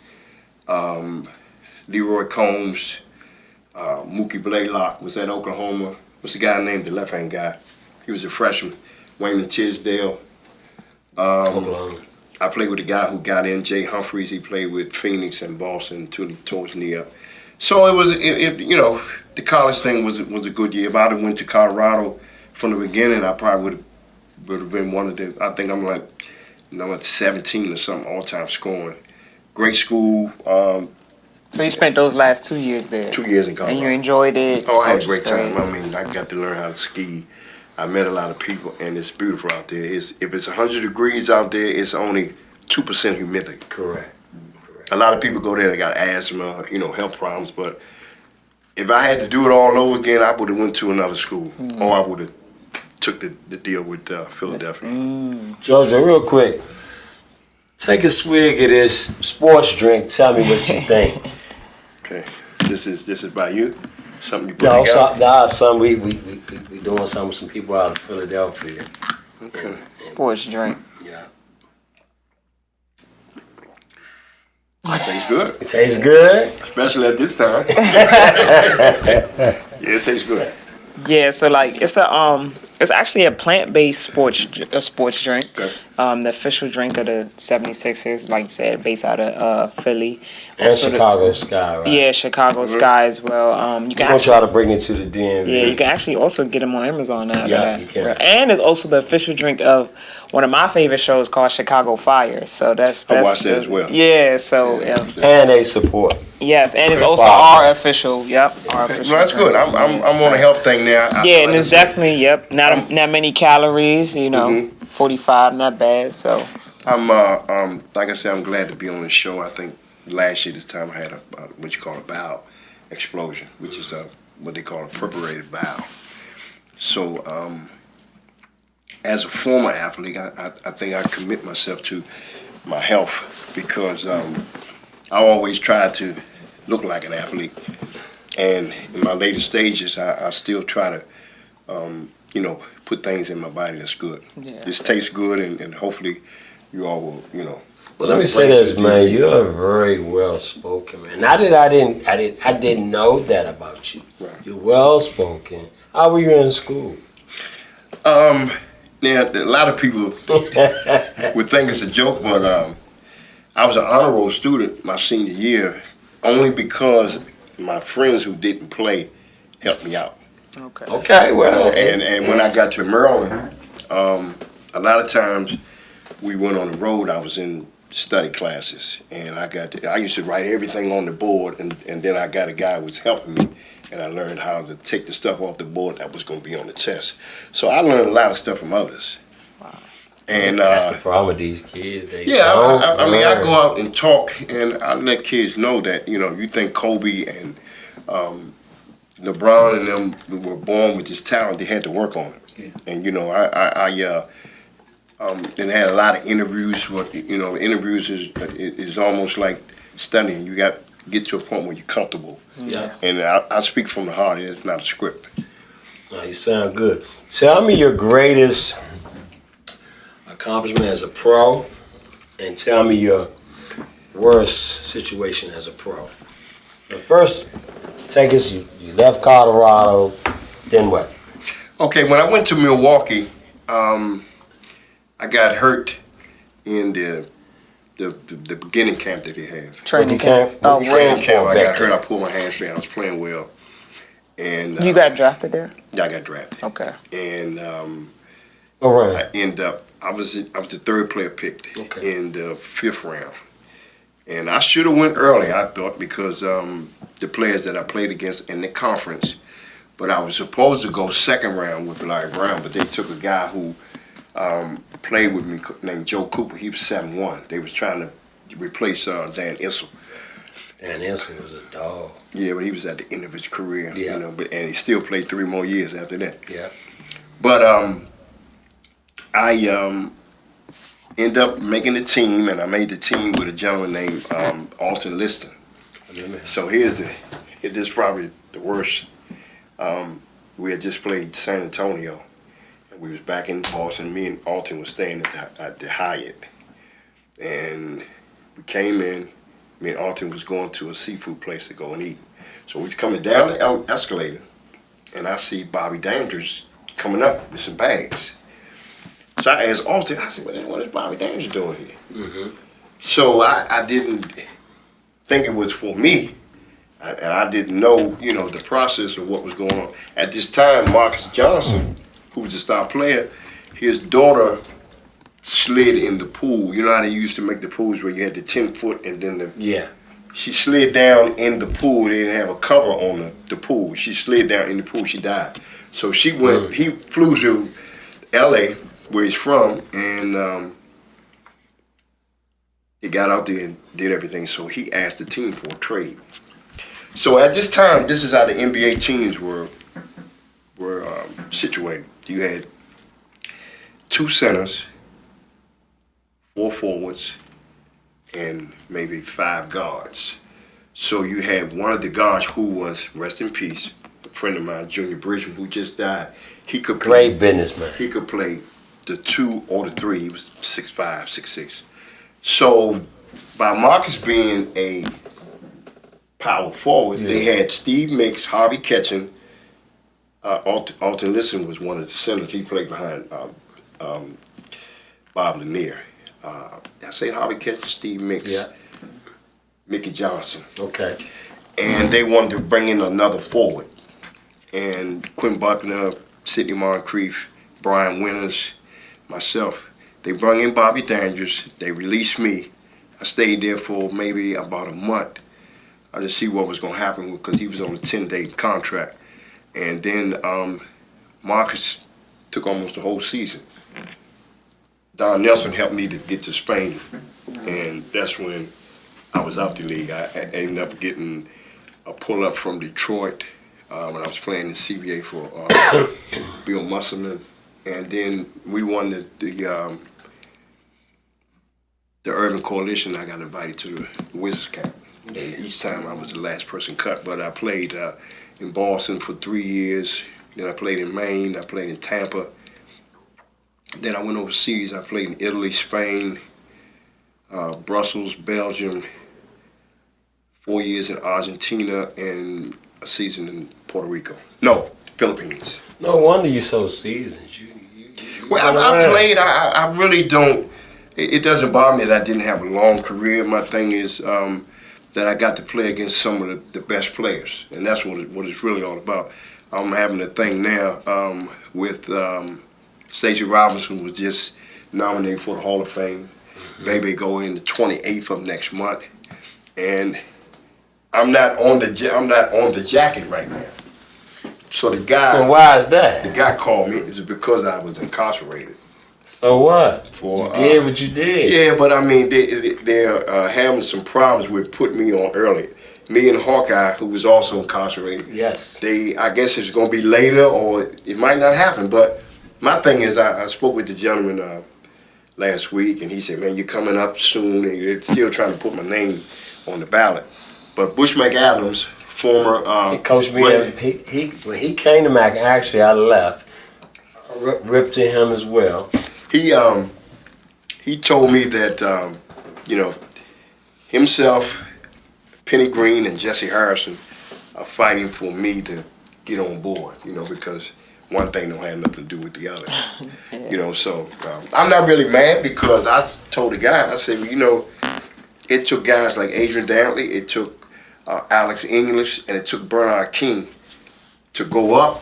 Leroy Combs, Mookie Blaylock was at Oklahoma. What's the guy named, the left-hand guy? He was a freshman. Wayman Tisdale. I played with a guy who got in, Jay Humphreys. He played with Phoenix and Boston until he tore his knee up. So it was, you know, the college thing was a good year. If I'd have went to Colorado from the beginning, I probably would have been one of the. I think I'm like, you know, at 17 or something, all-time scoring. Great school. So you spent those last 2 years there. 2 years in Colorado. And you enjoyed it. Oh, I had a great time. I mean, I got to learn how to ski. I met a lot of people, and it's beautiful out there. If it's 100 degrees out there, it's only 2% humidity. Correct. A lot of people go there, they got asthma, you know, health problems. But if I had to do it all over again, I would have went to another school, or I would have took the deal with Philadelphia. JoJo, real quick, take a swig of this sports drink. Tell me what you think. Okay, this is by you. Something you put together? No, something we doing something with some people out of Philadelphia. Okay. Sports drink. Yeah. It tastes good. It tastes good. Especially at this time. Yeah, it tastes good. Yeah, so like it's actually a plant-based sports drink. Okay. The official drink of the 76ers, like you said, based out of Philly. And Also Chicago Sky, right? Yeah, Chicago Sky as well. You We're can going to try to bring it to the DMV. Yeah, you can actually also get them on Amazon now. Yeah, you can. And it's also the official drink of one of my favorite shows called Chicago Fire. So that's I watched that as well. Yeah, so And they support. yes, and it's also Wow. our official. Yep, our Okay. official. No, that's good. drink. I'm on a health thing now. Yeah, and it's definitely not many calories. You know, Mhm. 45, not bad. So I'm like I said, I'm glad to be on this show. I think last year this time I had a what you call a bowel explosion, which is what they call a perforated bowel. So as a former athlete, I think I commit myself to my health because I always tried to look like an athlete, and in my later stages, I still try to you know, put things in my body that's good. Yeah. This tastes good, and hopefully you all will, you know. Well, let me say this, man. You're very well spoken, man. Not that I didn't know that about you. Right. You're well spoken. How were you in school? Now a lot of people would think it's a joke, but I was an honor roll student my senior year only because my friends who didn't play helped me out. okay. Okay, well. And when I got to Maryland, a lot of times we went on the road. I was in study classes, and I used to write everything on the board, and then I got a guy who was helping me, and I learned how to take the stuff off the board that was going to be on the test. So I learned a lot of stuff from others. Wow. And That's the problem with these kids. They yeah, don't I mean, I learn. go out and talk, and I let kids know that, you know, you think Kobe and LeBron and them were born with this talent, they had to work on it. Yeah. And, you know, and had a lot of interviews. You know, interviews is almost like studying. You got to get to a point where you're comfortable. Yeah. And I speak from the heart. It's not a script. No, you sound good. Tell me your greatest accomplishment as a pro, and tell me your worst situation as a pro. But first, take us. You left Colorado. Then what? Okay, when I went to Milwaukee, I got hurt in the beginning camp that they have. Training camp. camp. Oh, Training camp, I got back hurt. then. I pulled my hamstring. I was playing well, and You got drafted there? yeah, I got drafted. Okay. And All right. I ended up. I was the third player picked Okay. in the 5th round, and I should have went early. I thought because the players that I played against in the conference, but I was supposed to go 2nd round with Larry Brown, but they took a guy who played with me named Joe Cooper. He was 7'1". They was trying to replace Dan Issel. Dan Issel was a dog. Yeah, but he was at the end of his career. Yeah. You know, and he still played 3 more years after that. Yeah. But end up making the team, and I made the team with a gentleman named Alton Liston. So this is probably the worst. We had just played San Antonio, and we was back in Boston. Me and Alton was staying at the Hyatt, and we came in. Me and Alton was going to a seafood place to go and eat. So we was coming down the escalator, and I see Bobby Dandridge coming up with some bags. So I asked Alton, I said, what is Bobby Dandridge doing here? Mm-hmm. So I didn't think it was for me, and I didn't know, the process of what was going on. At this time, Marcus Johnson, who was the star player, his daughter slid in the pool. You know how they used to make the pools where you had the 10-foot and then she slid down in the pool. They didn't have a cover on the pool. She slid down in the pool. She died. So she went. He flew to L.A., where he's from, and he got out there and did everything. So he asked the team for a trade. So at this time, this is how the NBA teams were situated. You had 2 centers, 4 forwards, and maybe 5 guards. So you had one of the guards who was, rest in peace, a friend of mine, Junior Bridgman, who just died. He could play. Great businessman. He could play the 2 or the 3. He was 6'5", 6'6". So by Marcus being a power forward, they had Steve Mix, Harvey Ketchen. Alton Liston was one of the centers. He played behind Bob Lanier. I say Harvey Ketchen, Steve Mix, Mickey Johnson. Okay. And they wanted to bring in another forward. And Quinn Buckner, Sidney Moncrief, Brian Winters, myself. They brought in Bobby Dandridge. They released me. I stayed there for maybe about a month to see what was going to happen because he was on a 10-day contract. And then Marcus took almost the whole season. Don Nelson helped me to get to Spain, and that's when I was out the league. I ended up getting a pull-up from Detroit when I was playing in CBA for Bill Musselman. And then we won the Urban Coalition. I got invited to the Wizards camp. And each time I was the last person cut, but I played in Boston for 3 years. Then I played in Maine. I played in Tampa. Then I went overseas. I played in Italy, Spain, Brussels, Belgium, 4 years in Argentina, and a season in Puerto Rico. No, Philippines. No wonder you're so seasoned. Well, I played. I really don't. It doesn't bother me that I didn't have a long career. My thing is that I got to play against some of the best players, and that's what it's really all about. I'm having a thing now with Stacey Robinson, was just nominated for the Hall of Fame. Mm-hmm. Baby go in the 28th of next month, and I'm not on the jacket right now. So the guy. Well, why is that? The guy called me. It's because I was incarcerated. So what? For, you did what you did. Yeah, but I mean, they're having some problems with putting me on early. Me and Hawkeye, who was also incarcerated. Yes. I guess it's going to be later, or it might not happen. But my thing is, I spoke with the gentleman last week, and he said, "Man, you're coming up soon," and they're still trying to put my name on the ballot. But Bush McAdams, former he coached me. When he came to Mac, actually, I left. Ripped to him as well. He told me that himself, Penny Green, and Jesse Harrison are fighting for me to get on board. Because one thing don't have nothing to do with the other. So I'm not really mad because I told the guy, I said, it took guys like Adrian Dantley, it took Alex English, and it took Bernard King to go up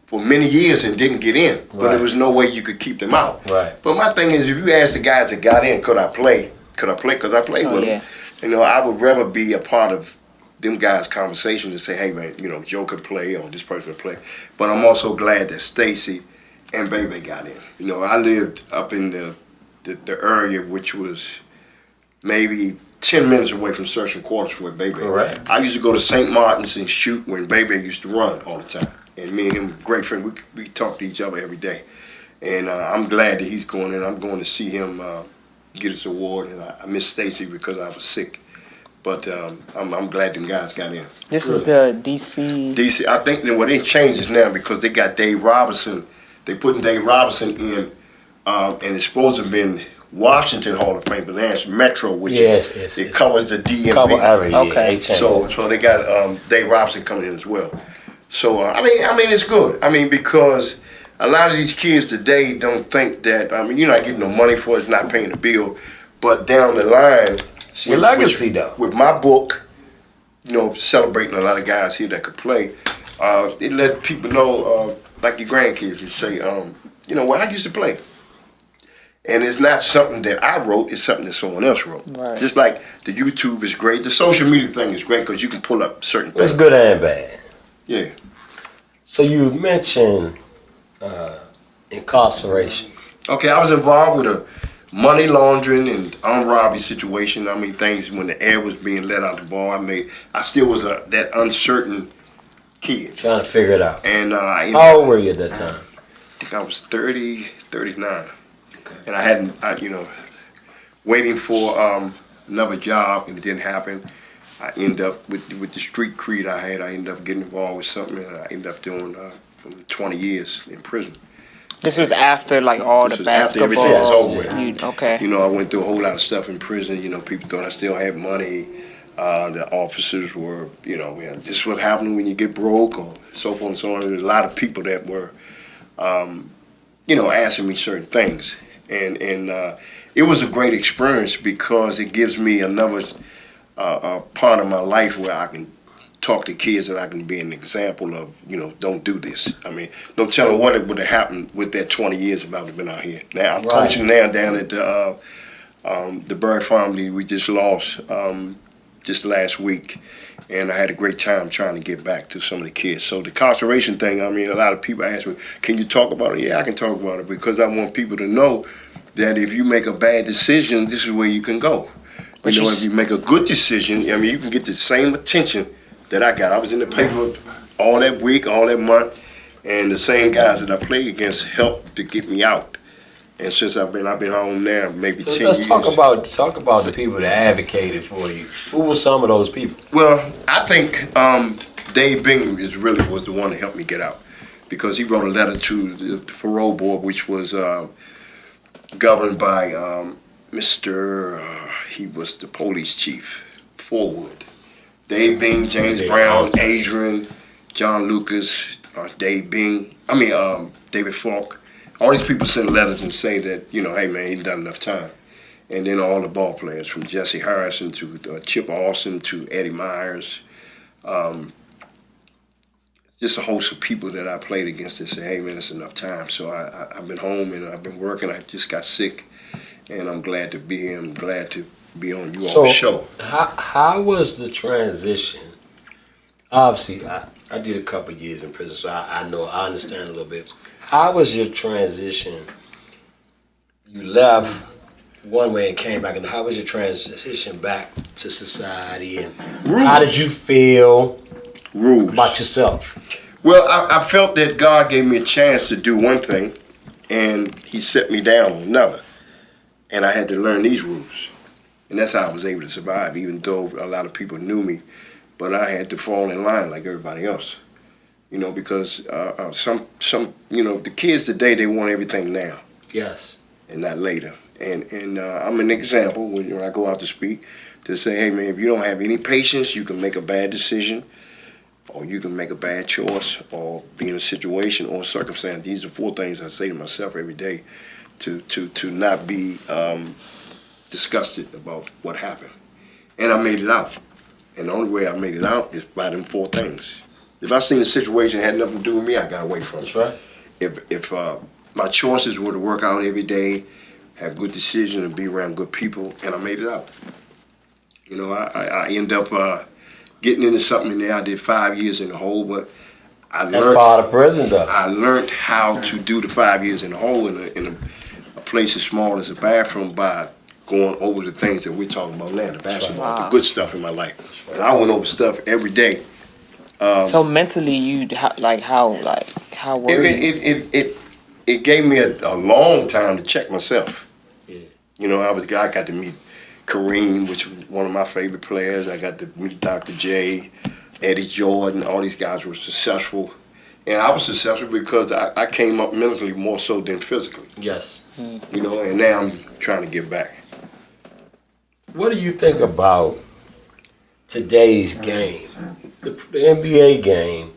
for many years and didn't get in, but there was no way you could keep them out. Right. But my thing is, if you ask the guys that got in, could I play? Because I played with them. I would rather be a part of them guys' conversation to say, hey man, Joe could play or this person could play. But I'm also glad that Stacy and Bebe got in. I lived up in the area which was maybe 10 minutes away from Searching Quarters with Bebe. Correct. I used to go to St. Martin's and shoot when Bebe used to run all the time. And me and him, great friend, we talked to each other every day. And I'm glad that he's going in. I'm going to see him get his award. And I missed Stacy because I was sick. But I'm glad them guys got in. This is the DC. DC, I think that they changed this now because they got Dave Robinson. They putting Dave Robinson in, and it's supposed to have been Washington Hall of Fame, but now it's Metro, which it covers the DMV. Cover area, Okay. So they got Dave Robinson coming in as well. So I mean it's good. I mean, because a lot of these kids today don't think that. I mean, you're not getting no money for it. It's not paying the bill, but down the line. Your legacy, though. With my book, celebrating a lot of guys here that could play, it let people know, like your grandkids, you say, well, I used to play. And it's not something that I wrote, it's something that someone else wrote. Right. Just like the YouTube is great, the social media thing is great because you can pull up certain things. It's good and bad. Yeah. So you mentioned incarceration. Okay, I was involved with a money laundering and armed robbery situation. I mean, things when the air was being let out the ball. I still was that uncertain kid. Trying to figure it out. And how old were you at that time? I think I was 30, 39. Okay. And I hadn't, waiting for another job, and it didn't happen. I ended up with the street creed I had. I ended up getting involved with something, and I ended up doing 20 years in prison. This was after all the basketball. After everything was over with. Okay. I went through a whole lot of stuff in prison. People thought I still had money. The officers were, this is what happened when you get broke, or so forth and so on. There's a lot of people that were, asking me certain things, and it was a great experience because it gives me another part of my life where I can talk to kids and I can be an example of, don't do this. I mean, don't tell them what would have happened with that 20 years if I would have been out here. Now, I'm coaching now down at the Bird Farm we just lost just last week, and I had a great time trying to get back to some of the kids. So the incarceration thing, I mean, a lot of people ask me, can you talk about it? Yeah, I can talk about it because I want people to know that if you make a bad decision, this is where you can go. If you make a good decision, I mean, you can get the same attention that I got. I was in the paper all that week, all that month, and the same guys that I played against helped to get me out. And since I've been home now, maybe 10 years. Let's talk about the people that advocated for you. Who were some of those people? Well, I think Dave Bingham was the one that helped me get out because he wrote a letter to the parole board, which was governed by he was the police chief, Forward. Dave Bing, James Brown, Adrian, John Lucas, David Falk. All these people send letters and say that, hey man, he's done enough time. And then all the ball players, from Jesse Harrison to Chip Austin to Eddie Myers, just a host of people that I played against that say, hey man, it's enough time. So I've been home and I've been working. I just got sick, and I'm glad to be here. I'm glad to be on you all's show. How was the transition? Obviously, I did a couple of years in prison, so I understand a little bit. How was your transition? You left one way and came back, and how was your transition back to society? And how did you feel about yourself? Well, I felt that God gave me a chance to do one thing, and He set me down on another, and I had to learn these rules. And that's how I was able to survive, even though a lot of people knew me. But I had to fall in line like everybody else, because the kids today, they want everything now. Yes. And not later. And I'm an example when I go out to speak to say, hey man, if you don't have any patience, you can make a bad decision, or you can make a bad choice, or be in a situation or circumstance. These are 4 things I say to myself every day to not be disgusted about what happened. And I made it out. And the only way I made it out is by them 4 things. If I seen a situation that had nothing to do with me, I got away from it. That's right. If my choices were to work out every day, have good decisions, and be around good people, and I made it out. I end up getting into something in there. I did 5 years in the hole, but that's part of prison, though. I learned how to do the 5 years in the hole in a place as small as a bathroom by going over the things that we're talking about now, the basketball, the good stuff in my life. And I went over stuff every day. So mentally, how were you? it gave me a long time to check myself. Yeah. You know, I got to meet Kareem, which was one of my favorite players. I got to meet Dr. J, Eddie Jordan. All these guys were successful. And I was successful because I came up mentally more so than physically. Yes. You know, and now I'm trying to get back. What do you think about today's game, the NBA game,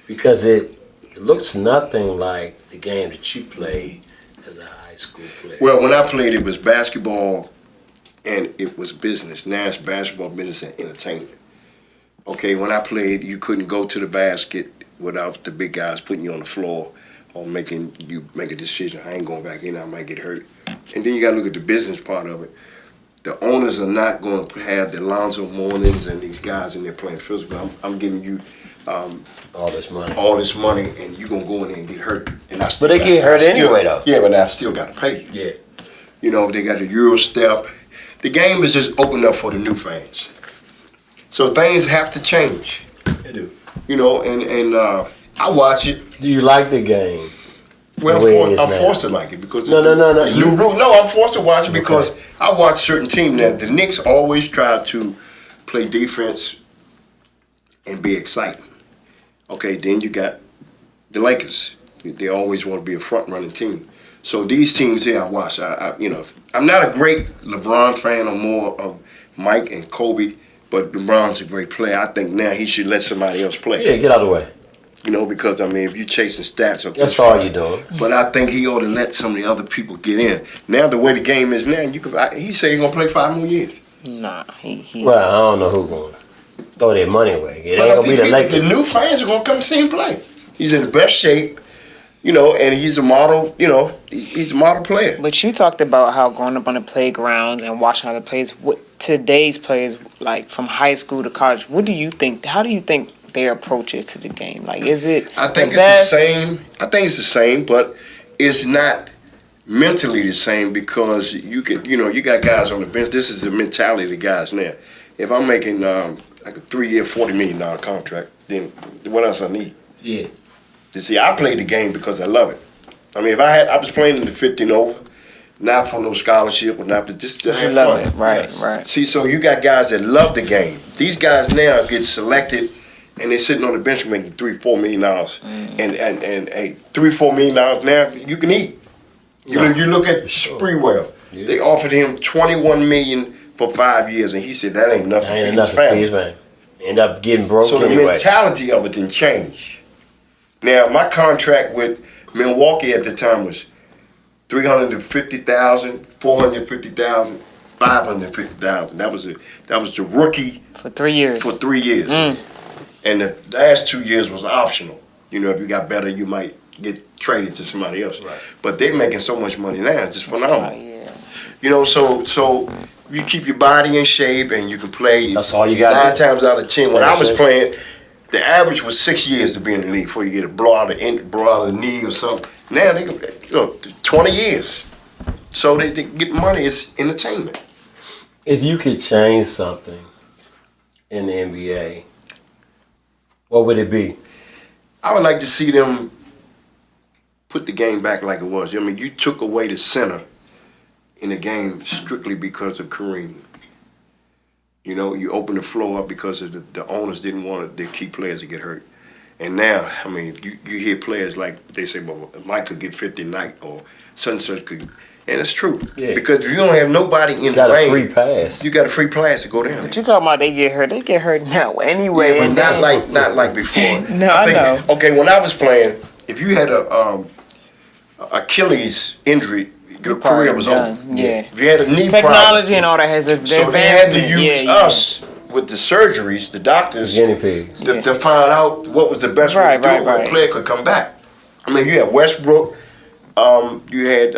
because it looks nothing like the game that you played as a high school player? Well, when I played, it was basketball and it was business. Now it's basketball, business, and entertainment. Okay, when I played, you couldn't go to the basket without the big guys putting you on the floor or making you make a decision. I ain't going back in, I might get hurt. And then you got to look at the business part of it. The owners are not going to have the Lonzo Mournings and these guys in there playing physical. I'm giving you all this money, and you're going to go in there and get hurt. And I still but they get hurt anyway, though. Yeah, but I still got to pay you. Yeah. You know, they got the Euro step. The game is just opened up for the new fans. So things have to change. They do. You know, and I watch it. Do you like the game? Well, I'm forced to like it because No. it's new rule. No, I'm forced to watch it because I watch certain teams that the Knicks always try to play defense and be exciting. Okay, then you got the Lakers. They always want to be a front running team. So these teams here I watch. I'm not a great LeBron fan. I'm more of Mike and Kobe. But LeBron's a great player. I think now he should let somebody else play. Yeah, get out of the way. You know, because, I mean, if you're chasing stats... Okay, that's all you're doing. But I think he ought to let some of the other people get in. Now, the way the game is now, he said he's going to play 5 more years. Nah, he Well, I don't know who's going to throw their money away. It But ain't going to be the Lakers. The new fans are going to come see him play. He's in the best shape, you know, and he's a model, you know, he's a model player. But you talked about how growing up on the playgrounds and watching other players. What today's players, like from high school to college, what do you think? How do you think their approach is to the game? Like, is it? I think it's the same. I think it's the same, but it's not mentally the same because you got guys on the bench. This is the mentality of the guys now. If I'm making like a 3-year, $40 million contract, then what else I need? Yeah. You see, I played the game because I love it. I mean, I was playing in the 50 and over, not for no scholarship or not, but just to have fun. It. Right. See, so you got guys that love the game. These guys now get selected, and they're sitting on the bench making $3-4 million, and hey, $3-4 million now you can eat. You look at Sprewell. Yeah. They offered him $21 million for 5 years, and he said that ain't nothing for his family. End up getting broke so anyway. The mentality of it didn't change. Now, my contract with Milwaukee at the time was $350,000, $450,000, $550,000. That was the rookie for 3 years. For 3 years, and the last 2 years was optional. You know, if you got better, you might get traded to somebody else. Right. But they're making so much money now, it's just phenomenal. You know, so you keep your body in shape and you can play. That's all you got. 9 times out of 10, when I was playing, the average was 6 years to be in the league before you get a blowout of the knee or something. Now they can, 20 years. So they get money. It's entertainment. If you could change something in the NBA, what would it be? I would like to see them put the game back like it was. I mean, you took away the center in the game strictly because of Kareem. You know, you opened the floor up because of the owners didn't want their key players to get hurt. And now, I mean, you hear players like, they say, well, Mike could get 50 tonight or such could. And it's true. Yeah. Because if you don't have nobody in the lane, you got a free pass. You got a free pass to go down. But you talking about they get hurt now anyway. Yeah, but not like before. No, I know. Okay, when I was playing, if you had a Achilles injury, your career was over. Yeah. If you had a knee technology and all that has advanced. So they had to use us with the surgeries, the doctors, guinea pigs, to find out what was the best way to do it, where a player could come back. I mean, you had Westbrook, you had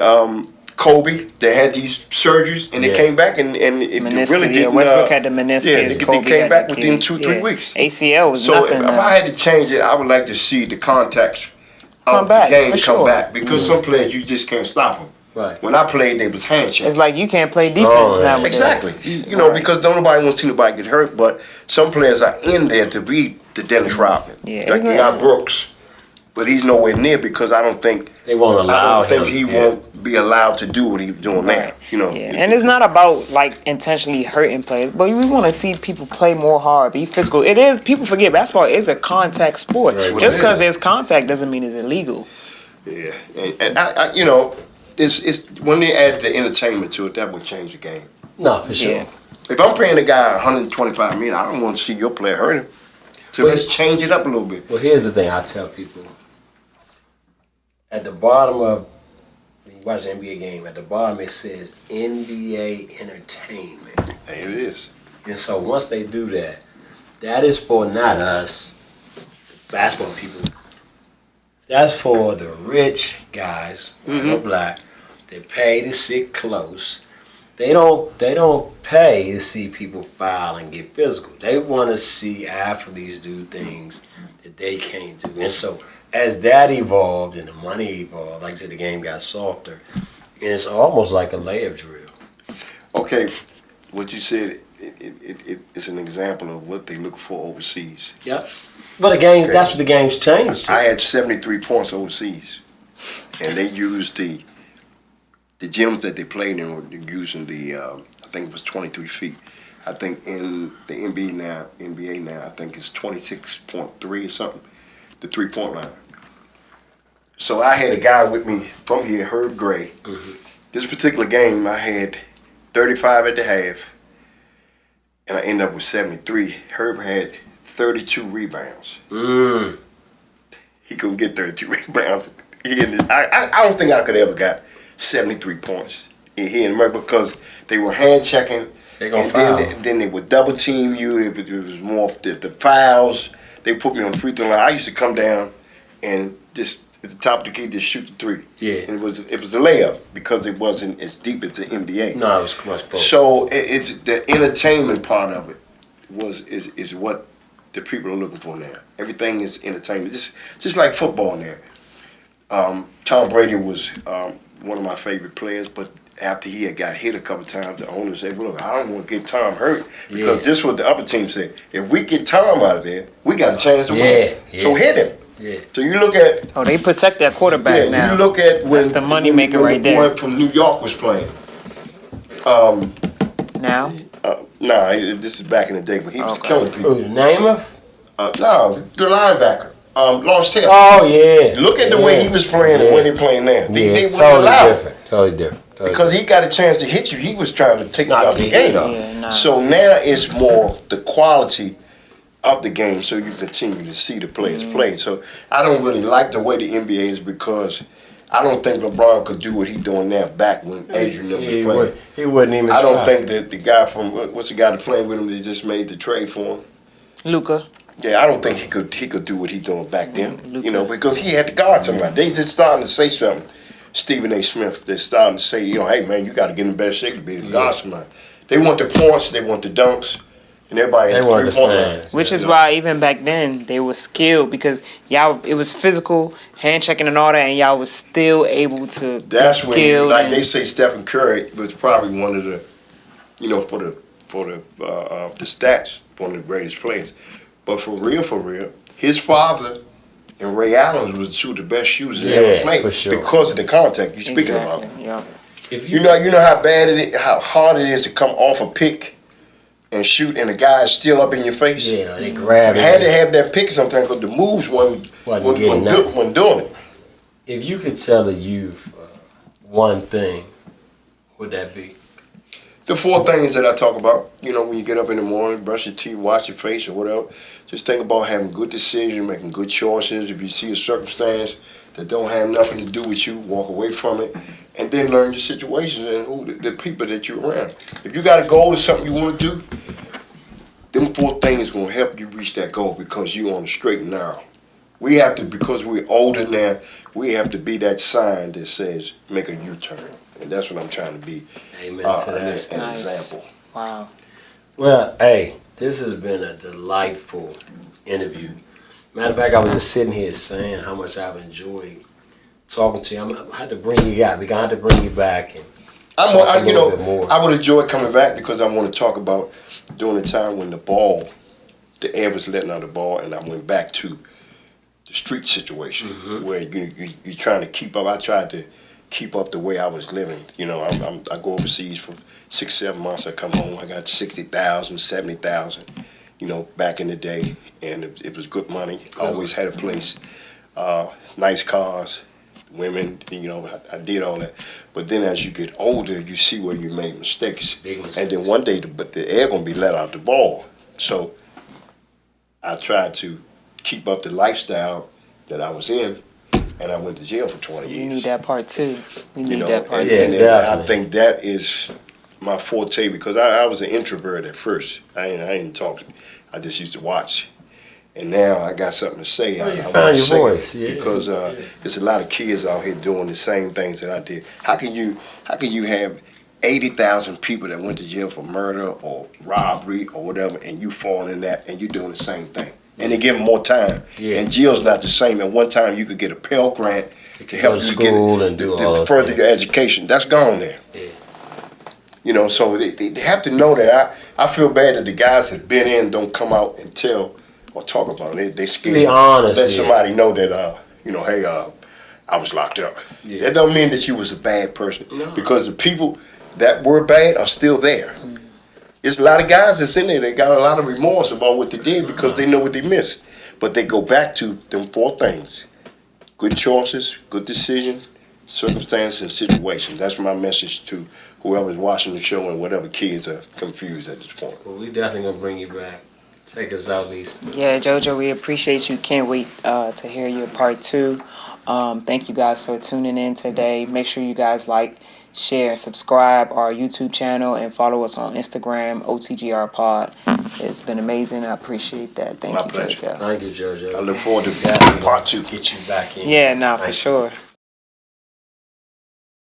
Kobe. They had these surgeries, and they came back, and it really didn't. Westbrook had the meniscus. Yeah, they came back within 2-3 weeks. ACL was nothing. So if I had to change it, I would like to see the contacts of the game come back, because some players you just can't stop them. Right. When I played, they was handshakes. It's like you can't play defense now. Exactly. You know, because nobody wants to see nobody get hurt, but some players are in there to be the Dennis Rodman. Yeah. Like Brooks. but he's nowhere near because I don't think They won't allow I don't think him. he won't be allowed to do what he's doing now. You know, Yeah, and it's not about like intentionally hurting players, but we want to see people play more hard, be physical. It is. People forget basketball is a contact sport. Right. Just because there's contact doesn't mean it's illegal. Yeah, and I you know, it's when they add the entertainment to it, that would change the game. No, for sure. Yeah. If I'm paying a guy 125 million, I don't want to see your player hurt him. So Well, let's change it up a little bit. Well, here's the thing I tell people. At the bottom of, when you watch an NBA game, at the bottom it says NBA Entertainment. Hey, it is. And so once they do that, that is for not us, basketball people. That's for the rich guys, the black. They pay to sit close. They don't pay to see people foul and get physical. They want to see athletes do things that they can't do. And so as that evolved and the money evolved, like I said, the game got softer. And it's almost like a layup drill. Okay, what you said, it's an example of what they look for overseas. Yep. But the game, Okay. that's what the game's changed to. I had 73 points overseas, and they used the gyms that they played in were using the I think it was 23 feet. I think in the NBA now, I think it's 26.3 or something, the 3-point line. So I had a guy with me from here, Herb Gray. This particular game, I had 35 at the half, and I ended up with 73. Herb had 32 rebounds. He couldn't get 32 rebounds. I don't think I could ever got 73 points here in America because they were hand checking. They gonna and foul. then they would double team you. It was more the fouls. They put me on the free throw line. I used to come down and just at the top of the key just shoot the three. Yeah. And it was a layup because it wasn't as deep as the NBA. No, it was much closer. So it's the entertainment part of it is what the people are looking for now. Everything is entertainment. Just like football now. Tom Brady was one of my favorite players, but after he had got hit a couple times, the owner said, well, look, I don't want to get Tom hurt because this is what the other team said. If we get Tom out of there, we got a chance to win. Yeah. So hit him. Yeah. So you look at Oh, they protect their quarterback now. you look at when That's the money maker when right the there. boy from New York was playing. Now, Nah, this is back in the day, but he was Okay. killing people. Who, the name of? No, the linebacker, Lawrence Taylor. Oh, yeah. Look at the way he was playing and when he playing now. They it's wouldn't totally allow it. different. Totally different. Because he got a chance to hit you. He was trying to take you out the game. Yeah, nah. So now it's more the quality of the game so you continue to see the players play. So I don't really like the way the NBA is because I don't think LeBron could do what he's doing now back when Adrian was playing. He wouldn't even I don't try. think that the guy from, what's the guy that's playing with him that just made the trade for him? Luka. Yeah, I don't think he could do what he doing back then. Luka. You know, because he had to guard somebody. They just starting to say something. Stephen A. Smith, they're starting to say, you know, hey man, you got to get in better shape to be able to guard somebody. They want the points, they want the dunks, and everybody They at the want the 3-point line. fans. Which is why even back then they were skilled because y'all it was physical, hand checking and all that, and y'all was still able to That's be when, skilled. like and- they say, Stephen Curry was probably one of the, you know, for the stats, one of the greatest players. But for real, his father and Ray Allen was two of the best shooters that ever played for sure. because of the contact you're speaking about. Exactly, yeah. If You know how bad it is, how hard it is to come off a pick and shoot, and the guy is still up in your face. Yeah, they grab You it. had to have that pick sometimes because the moves wasn't doing it. If you could tell a youth one thing, what would that be? The 4 things that I talk about, you know, when you get up in the morning, brush your teeth, wash your face or whatever, just think about having good decisions, making good choices. If you see a circumstance that don't have nothing to do with you, walk away from it, and then learn your situations and who the people that you're around. If you got a goal or something you want to do, them 4 things going to help you reach that goal because you're on the straight and narrow. We have to, because we're older now, we have to be that sign that says, make a U-turn. And that's what I'm trying to be. Amen to that. An Nice. example. Wow. Well, hey, this has been a delightful interview. Matter of fact, I was just sitting here saying how much I've enjoyed talking to you. I had to bring you back. We're going to have to bring you back. And talk a little bit more. I would enjoy coming back because I want to talk about during the time when the air was letting out the ball, and I went back to street situation where you're trying to keep up. I tried to keep up the way I was living. You know, I go overseas for 6-7 months. I come home. I got 60,000, 70,000. You know, back in the day, and it was good money. Always had a place, nice cars, women. You know, I did all that. But then as you get older, you see where you made mistakes. Big mistakes. And then one day, the air gonna be let out the ball. So I tried to keep up the lifestyle that I was in, and I went to jail for 20 years. You need that part too. You need You know, that part and, too. and definitely. I think that is my forte because I was an introvert at first. I didn't talk. I just used to watch. And now I got something to say. Oh, you I found wanna your say it voice, yeah. because there's a lot of kids out here doing the same things that I did. How can you have 80,000 people that went to jail for murder or robbery or whatever, and you fall in that and you're doing the same thing? And they give them more time. Yeah. And jail's not the same. At one time, you could get a Pell Grant to help Go to you school get and do all those further things. your education. That's gone there. Yeah. You know, so they have to know that. I feel bad that the guys that been in don't come out and tell or talk about it. They scared. Be honest, Let yeah. somebody know that, you know, hey, I was locked up. Yeah. That don't mean that you was a bad person. No. Because the people that were bad are still there. There's a lot of guys that's in there that got a lot of remorse about what they did because they know what they missed. But they go back to them 4 things. Good choices, good decision, circumstances, and situations. That's my message to whoever's watching the show and whatever kids are confused at this point. Well, we definitely gonna bring you back. Take us out, Lisa. Yeah, JoJo, we appreciate you. Can't wait to hear your part 2. Thank you guys for tuning in today. Make sure you guys like, share, and subscribe our YouTube channel and follow us on Instagram, OTGR Pod. It's been amazing. I appreciate that. Thank My you, pleasure. JoJo. Thank you, JoJo. I look forward to Definitely part 2. Get you back in. Yeah, nah, for Thank you. sure.